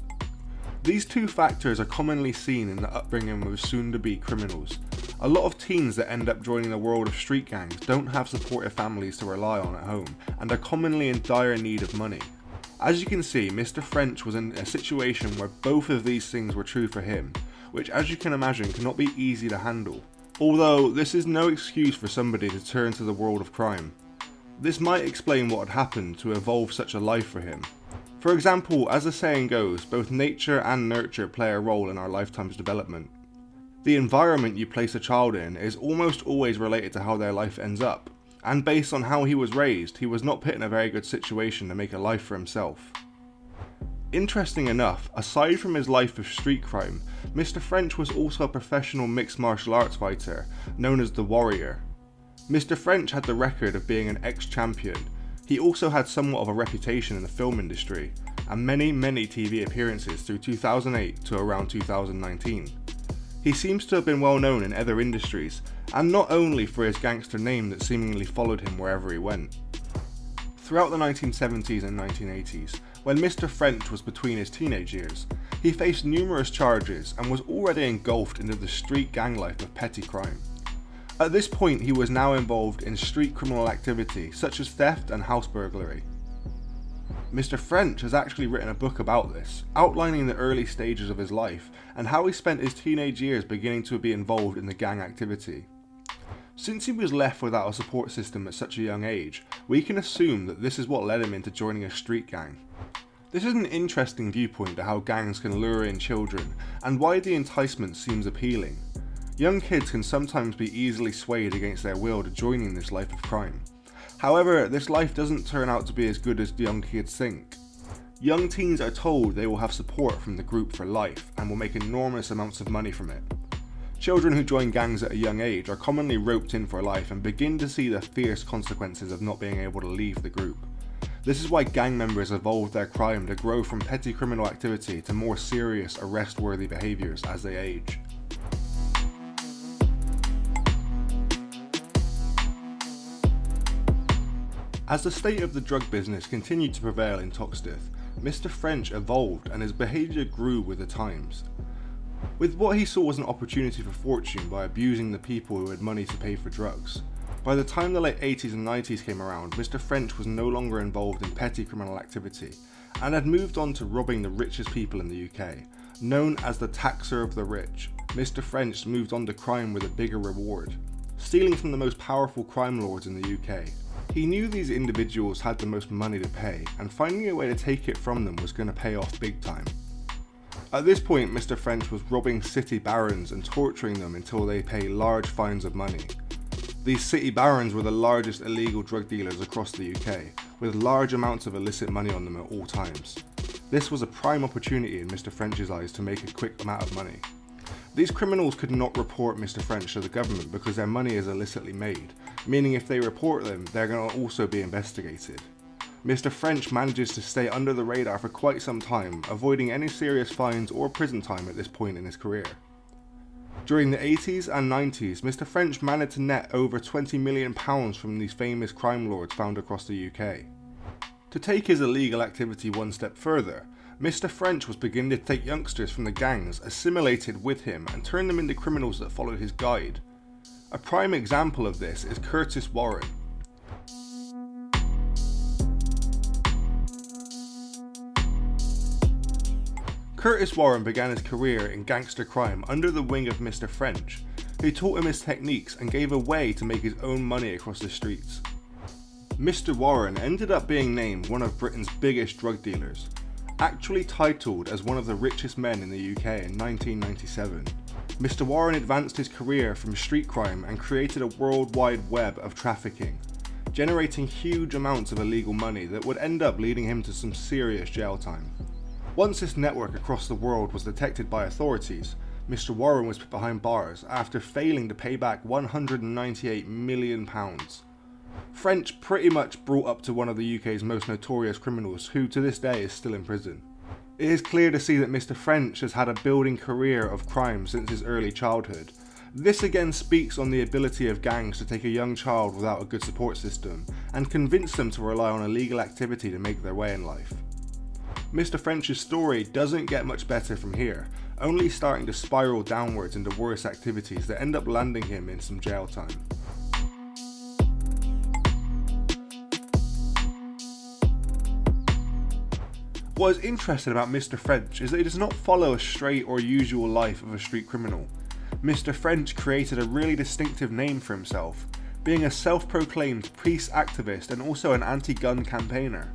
These 2 factors are commonly seen in the upbringing of soon-to-be criminals. A lot of teens that end up joining the world of street gangs don't have supportive families to rely on at home, and are commonly in dire need of money. As you can see, Mr. French was in a situation where both of these things were true for him, which as you can imagine cannot be easy to handle. Although this is no excuse for somebody to turn to the world of crime. This might explain what had happened to evolve such a life for him. For example, as the saying goes, both nature and nurture play a role in our lifetime's development. The environment you place a child in is almost always related to how their life ends up, and based on how he was raised, he was not put in a very good situation to make a life for himself. Interesting enough, aside from his life of street crime, Mr. French was also a professional mixed martial arts fighter, known as the Warrior. Mr. French had the record of being an ex-champion. He also had somewhat of a reputation in the film industry, and many TV appearances through 2008 to around 2019. He seems to have been well known in other industries, and not only for his gangster name that seemingly followed him wherever he went. Throughout the 1970s and 1980s, when Mr. French was between his teenage years, he faced numerous charges and was already engulfed into the street gang life of petty crime. At this point, he was now involved in street criminal activity such as theft and house burglary. Mr. French has actually written a book about this, outlining the early stages of his life and how he spent his teenage years beginning to be involved in the gang activity. Since he was left without a support system at such a young age, we can assume that this is what led him into joining a street gang. This is an interesting viewpoint to how gangs can lure in children and why the enticement seems appealing. Young kids can sometimes be easily swayed against their will to joining this life of crime. However, this life doesn't turn out to be as good as young kids think. Young teens are told they will have support from the group for life and will make enormous amounts of money from it. Children who join gangs at a young age are commonly roped in for life and begin to see the fierce consequences of not being able to leave the group. This is why gang members evolve their crime to grow from petty criminal activity to more serious arrest-worthy behaviours as they age. As the state of the drug business continued to prevail in Toxteth, Mr. French evolved and his behaviour grew with the times. With what he saw as an opportunity for fortune by abusing the people who had money to pay for drugs. By the time the late 80s and 90s came around, Mr. French was no longer involved in petty criminal activity and had moved on to robbing the richest people in the UK. Known as the taxer of the rich, Mr. French moved on to crime with a bigger reward, stealing from the most powerful crime lords in the UK. He knew these individuals had the most money to pay, and finding a way to take it from them was going to pay off big time. At this point, Mr. French was robbing city barons and torturing them until they pay large fines of money. These city barons were the largest illegal drug dealers across the UK, with large amounts of illicit money on them at all times. This was a prime opportunity in Mr. French's eyes to make a quick amount of money. These criminals could not report Mr. French to the government because their money is illicitly made, meaning if they report them, they're going to also be investigated. Mr. French manages to stay under the radar for quite some time, avoiding any serious fines or prison time at this point in his career. During the 80s and 90s, Mr. French managed to net over £20 million from these famous crime lords found across the UK. To take his illegal activity one step further, Mr. French was beginning to take youngsters from the gangs assimilated with him and turn them into criminals that followed his guide. A prime example of this is Curtis Warren. Curtis Warren began his career in gangster crime under the wing of Mr. French, who taught him his techniques and gave a way to make his own money across the streets. Mr. Warren ended up being named one of Britain's biggest drug dealers, actually titled as one of the richest men in the UK in 1997. Mr. Warren advanced his career from street crime and created a worldwide web of trafficking, generating huge amounts of illegal money that would end up leading him to some serious jail time. Once this network across the world was detected by authorities, Mr. Warren was put behind bars after failing to pay back £198 million. French pretty much brought up to one of the UK's most notorious criminals, who to this day is still in prison. It is clear to see that Mr. French has had a building career of crime since his early childhood. This again speaks on the ability of gangs to take a young child without a good support system and convince them to rely on illegal activity to make their way in life. Mr. French's story doesn't get much better from here, only starting to spiral downwards into worse activities that end up landing him in some jail time. What is interesting about Mr. French is that he does not follow a straight or usual life of a street criminal. Mr. French created a really distinctive name for himself, being a self-proclaimed peace activist and also an anti-gun campaigner.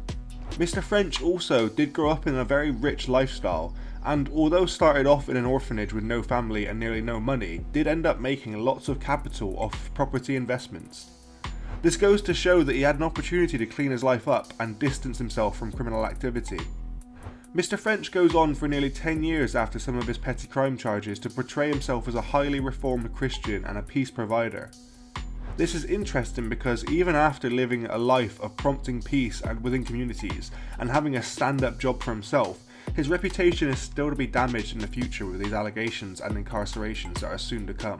Mr. French also did grow up in a very rich lifestyle, and although started off in an orphanage with no family and nearly no money, did end up making lots of capital off property investments. This goes to show that he had an opportunity to clean his life up and distance himself from criminal activity. Mr. French goes on for nearly 10 years after some of his petty crime charges to portray himself as a highly reformed Christian and a peace provider. This is interesting because even after living a life of prompting peace and within communities and having a stand-up job for himself, his reputation is still to be damaged in the future with these allegations and incarcerations that are soon to come.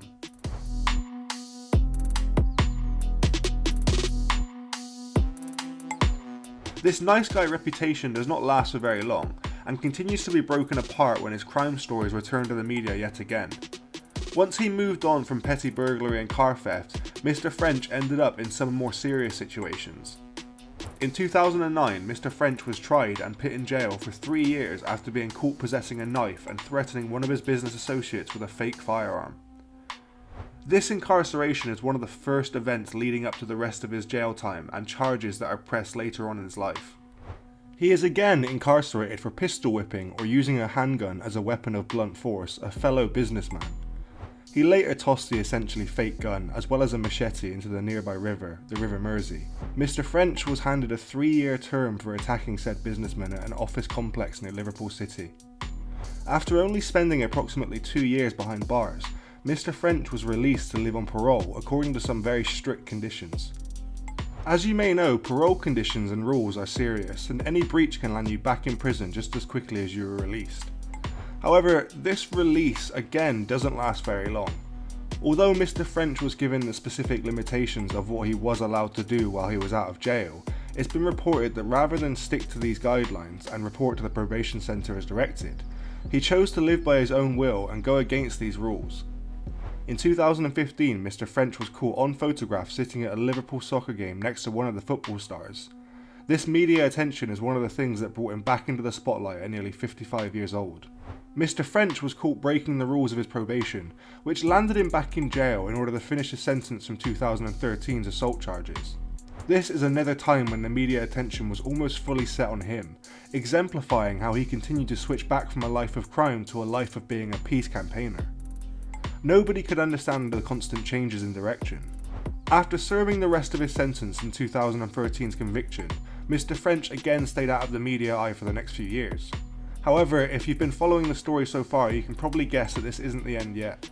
This nice guy reputation does not last for very long, and continues to be broken apart when his crime stories return to the media yet again. Once he moved on from petty burglary and car theft, Mr. French ended up in some more serious situations. In 2009, Mr. French was tried and put in jail for 3 years after being caught possessing a knife and threatening one of his business associates with a fake firearm. This incarceration is one of the first events leading up to the rest of his jail time and charges that are pressed later on in his life. He is again incarcerated for pistol whipping or using a handgun as a weapon of blunt force a fellow businessman. He later tossed the essentially fake gun as well as a machete into the nearby river, the River Mersey. Mr. French was handed a 3-year term for attacking said businessman at an office complex near Liverpool City. After only spending approximately 2 years behind bars, Mr. French was released to live on parole according to some very strict conditions. As you may know, parole conditions and rules are serious, and any breach can land you back in prison just as quickly as you were released. However, this release again doesn't last very long. Although Mr. French was given the specific limitations of what he was allowed to do while he was out of jail, it's been reported that rather than stick to these guidelines and report to the probation centre as directed, he chose to live by his own will and go against these rules. In 2015, Mr. French was caught on photograph sitting at a Liverpool soccer game next to one of the football stars. This media attention is one of the things that brought him back into the spotlight at nearly 55 years old. Mr. French was caught breaking the rules of his probation, which landed him back in jail in order to finish his sentence from 2013's assault charges. This is another time when the media attention was almost fully set on him, exemplifying how he continued to switch back from a life of crime to a life of being a peace campaigner. Nobody could understand the constant changes in direction. After serving the rest of his sentence in 2013's conviction, Mr. French again stayed out of the media eye for the next few years. However, if you've been following the story so far, you can probably guess that this isn't the end yet.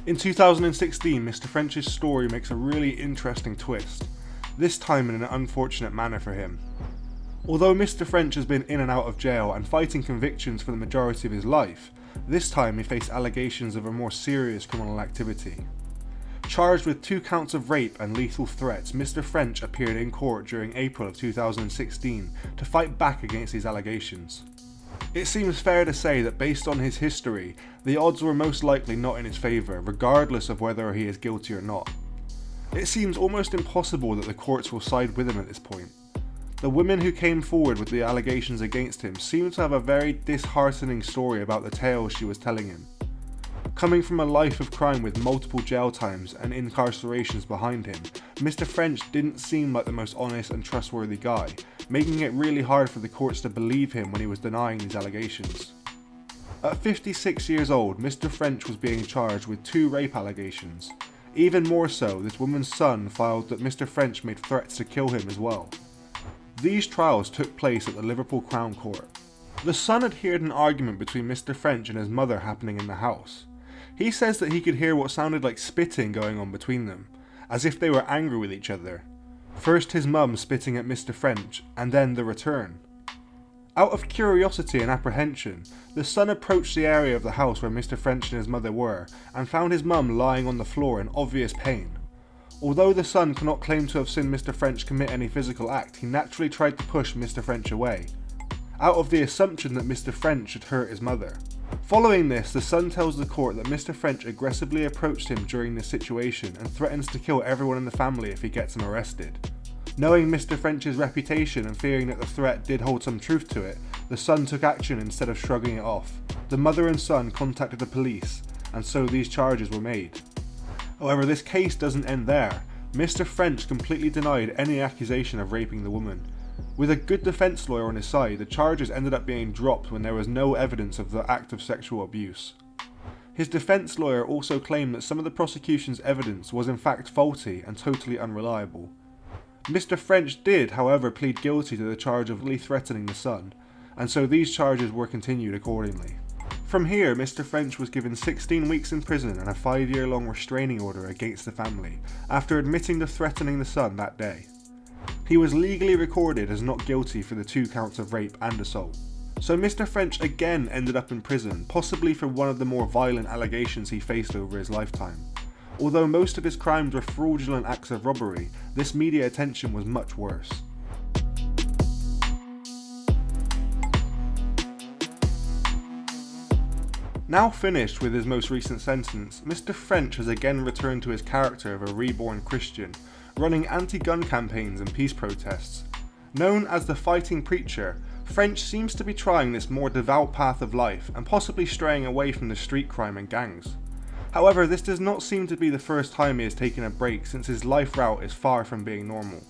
In 2016, Mr. French's story makes a really interesting twist, this time in an unfortunate manner for him. Although Mr. French has been in and out of jail and fighting convictions for the majority of his life, this time he faced allegations of a more serious criminal activity. Charged with 2 counts of rape and lethal threats, Mr. French appeared in court during April of 2016 to fight back against these allegations. It seems fair to say that based on his history, the odds were most likely not in his favour, regardless of whether he is guilty or not. It seems almost impossible that the courts will side with him at this point. The women who came forward with the allegations against him seem to have a very disheartening story about the tales she was telling him. Coming from a life of crime with multiple jail times and incarcerations behind him, Mr. French didn't seem like the most honest and trustworthy guy, making it really hard for the courts to believe him when he was denying these allegations. At 56 years old, Mr. French was being charged with 2 rape allegations. Even more so, this woman's son filed that Mr. French made threats to kill him as well. These trials took place at the Liverpool Crown Court. The son had heard an argument between Mr. French and his mother happening in the house. He says that he could hear what sounded like spitting going on between them, as if they were angry with each other. First his mum spitting at Mr. French, and then the return. Out of curiosity and apprehension, the son approached the area of the house where Mr. French and his mother were, and found his mum lying on the floor in obvious pain. Although the son cannot claim to have seen Mr. French commit any physical act, he naturally tried to push Mr. French away, out of the assumption that Mr. French had hurt his mother. Following this, the son tells the court that Mr. French aggressively approached him during this situation and threatens to kill everyone in the family if he gets him arrested. Knowing Mr. French's reputation and fearing that the threat did hold some truth to it, the son took action instead of shrugging it off. The mother and son contacted the police, and so these charges were made. However, this case doesn't end there. Mr. French completely denied any accusation of raping the woman. With a good defence lawyer on his side, the charges ended up being dropped when there was no evidence of the act of sexual abuse. His defence lawyer also claimed that some of the prosecution's evidence was in fact faulty and totally unreliable. Mr. French did, however, plead guilty to the charge of threatening the son, and so these charges were continued accordingly. From here, Mr. French was given 16 weeks in prison and a 5-year-long restraining order against the family, after admitting to threatening the son that day. He was legally recorded as not guilty for the 2 counts of rape and assault. So Mr. French again ended up in prison, possibly for one of the more violent allegations he faced over his lifetime. Although most of his crimes were fraudulent acts of robbery, this media attention was much worse. Now finished with his most recent sentence, Mr. French has again returned to his character of a reborn Christian, running anti-gun campaigns and peace protests. Known as the fighting preacher, French seems to be trying this more devout path of life and possibly straying away from the street crime and gangs. However, this does not seem to be the first time he has taken a break, since his life route is far from being normal.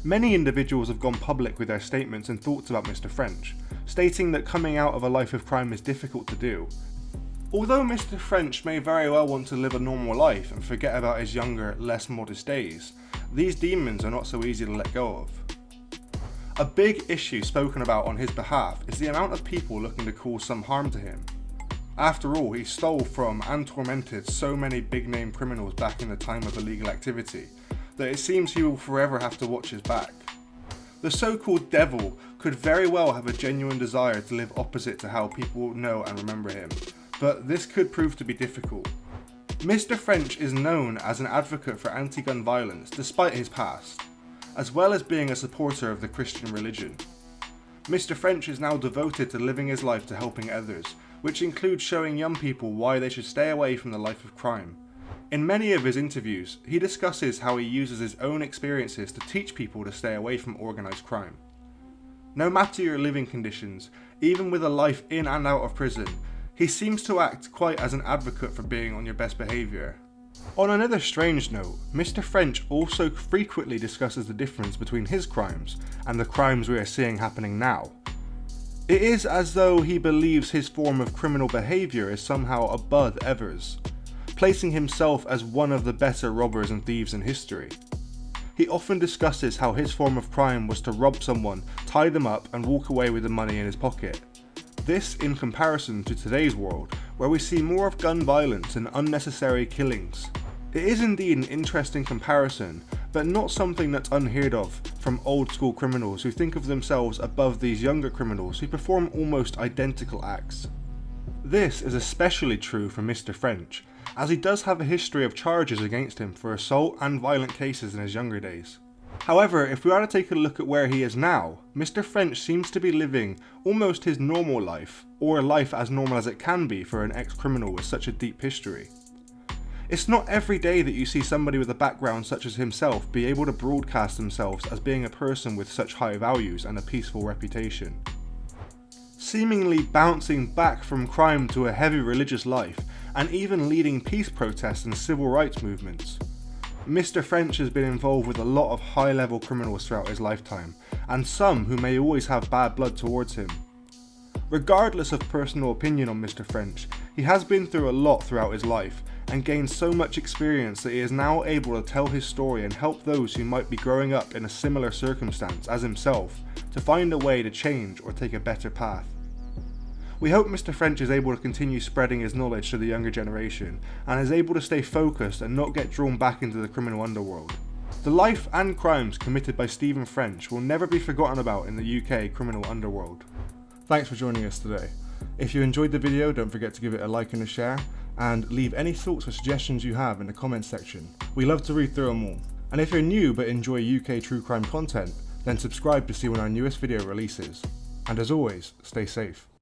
Many individuals have gone public with their statements and thoughts about Mr. French, stating that coming out of a life of crime is difficult to do. Although Mr. French may very well want to live a normal life and forget about his younger, less modest days, these demons are not so easy to let go of. A big issue spoken about on his behalf is the amount of people looking to cause some harm to him. After all, he stole from and tormented so many big-name criminals back in the time of illegal activity that it seems he will forever have to watch his back. The so-called devil could very well have a genuine desire to live opposite to how people know and remember him, but this could prove to be difficult. Mr. French is known as an advocate for anti-gun violence despite his past, as well as being a supporter of the Christian religion. Mr. French is now devoted to living his life to helping others, which includes showing young people why they should stay away from the life of crime. In many of his interviews, he discusses how he uses his own experiences to teach people to stay away from organised crime. No matter your living conditions, even with a life in and out of prison, he seems to act quite as an advocate for being on your best behaviour. On another strange note, Mr. French also frequently discusses the difference between his crimes and the crimes we are seeing happening now. It is as though he believes his form of criminal behaviour is somehow above others, placing himself as one of the better robbers and thieves in history. He often discusses how his form of crime was to rob someone, tie them up and walk away with the money in his pocket. This in comparison to today's world, where we see more of gun violence and unnecessary killings. It is indeed an interesting comparison, but not something that's unheard of from old school criminals who think of themselves above these younger criminals who perform almost identical acts. This is especially true for Mr. French, as he does have a history of charges against him for assault and violent cases in his younger days. However, if we are to take a look at where he is now, Mr. French seems to be living almost his normal life, or a life as normal as it can be for an ex-criminal with such a deep history. It's not every day that you see somebody with a background such as himself be able to broadcast themselves as being a person with such high values and a peaceful reputation. Seemingly bouncing back from crime to a heavy religious life, and even leading peace protests and civil rights movements. Mr. French has been involved with a lot of high-level criminals throughout his lifetime, and some who may always have bad blood towards him. Regardless of personal opinion on Mr. French, he has been through a lot throughout his life, and gained so much experience that he is now able to tell his story and help those who might be growing up in a similar circumstance as himself to find a way to change or take a better path. We hope Mr. French is able to continue spreading his knowledge to the younger generation and is able to stay focused and not get drawn back into the criminal underworld. The life and crimes committed by Stephen French will never be forgotten about in the UK criminal underworld. Thanks for joining us today. If you enjoyed the video, don't forget to give it a like and a share, and leave any thoughts or suggestions you have in the comments section. We love to read through them all. And if you're new but enjoy UK true crime content, then subscribe to see when our newest video releases. And as always, stay safe.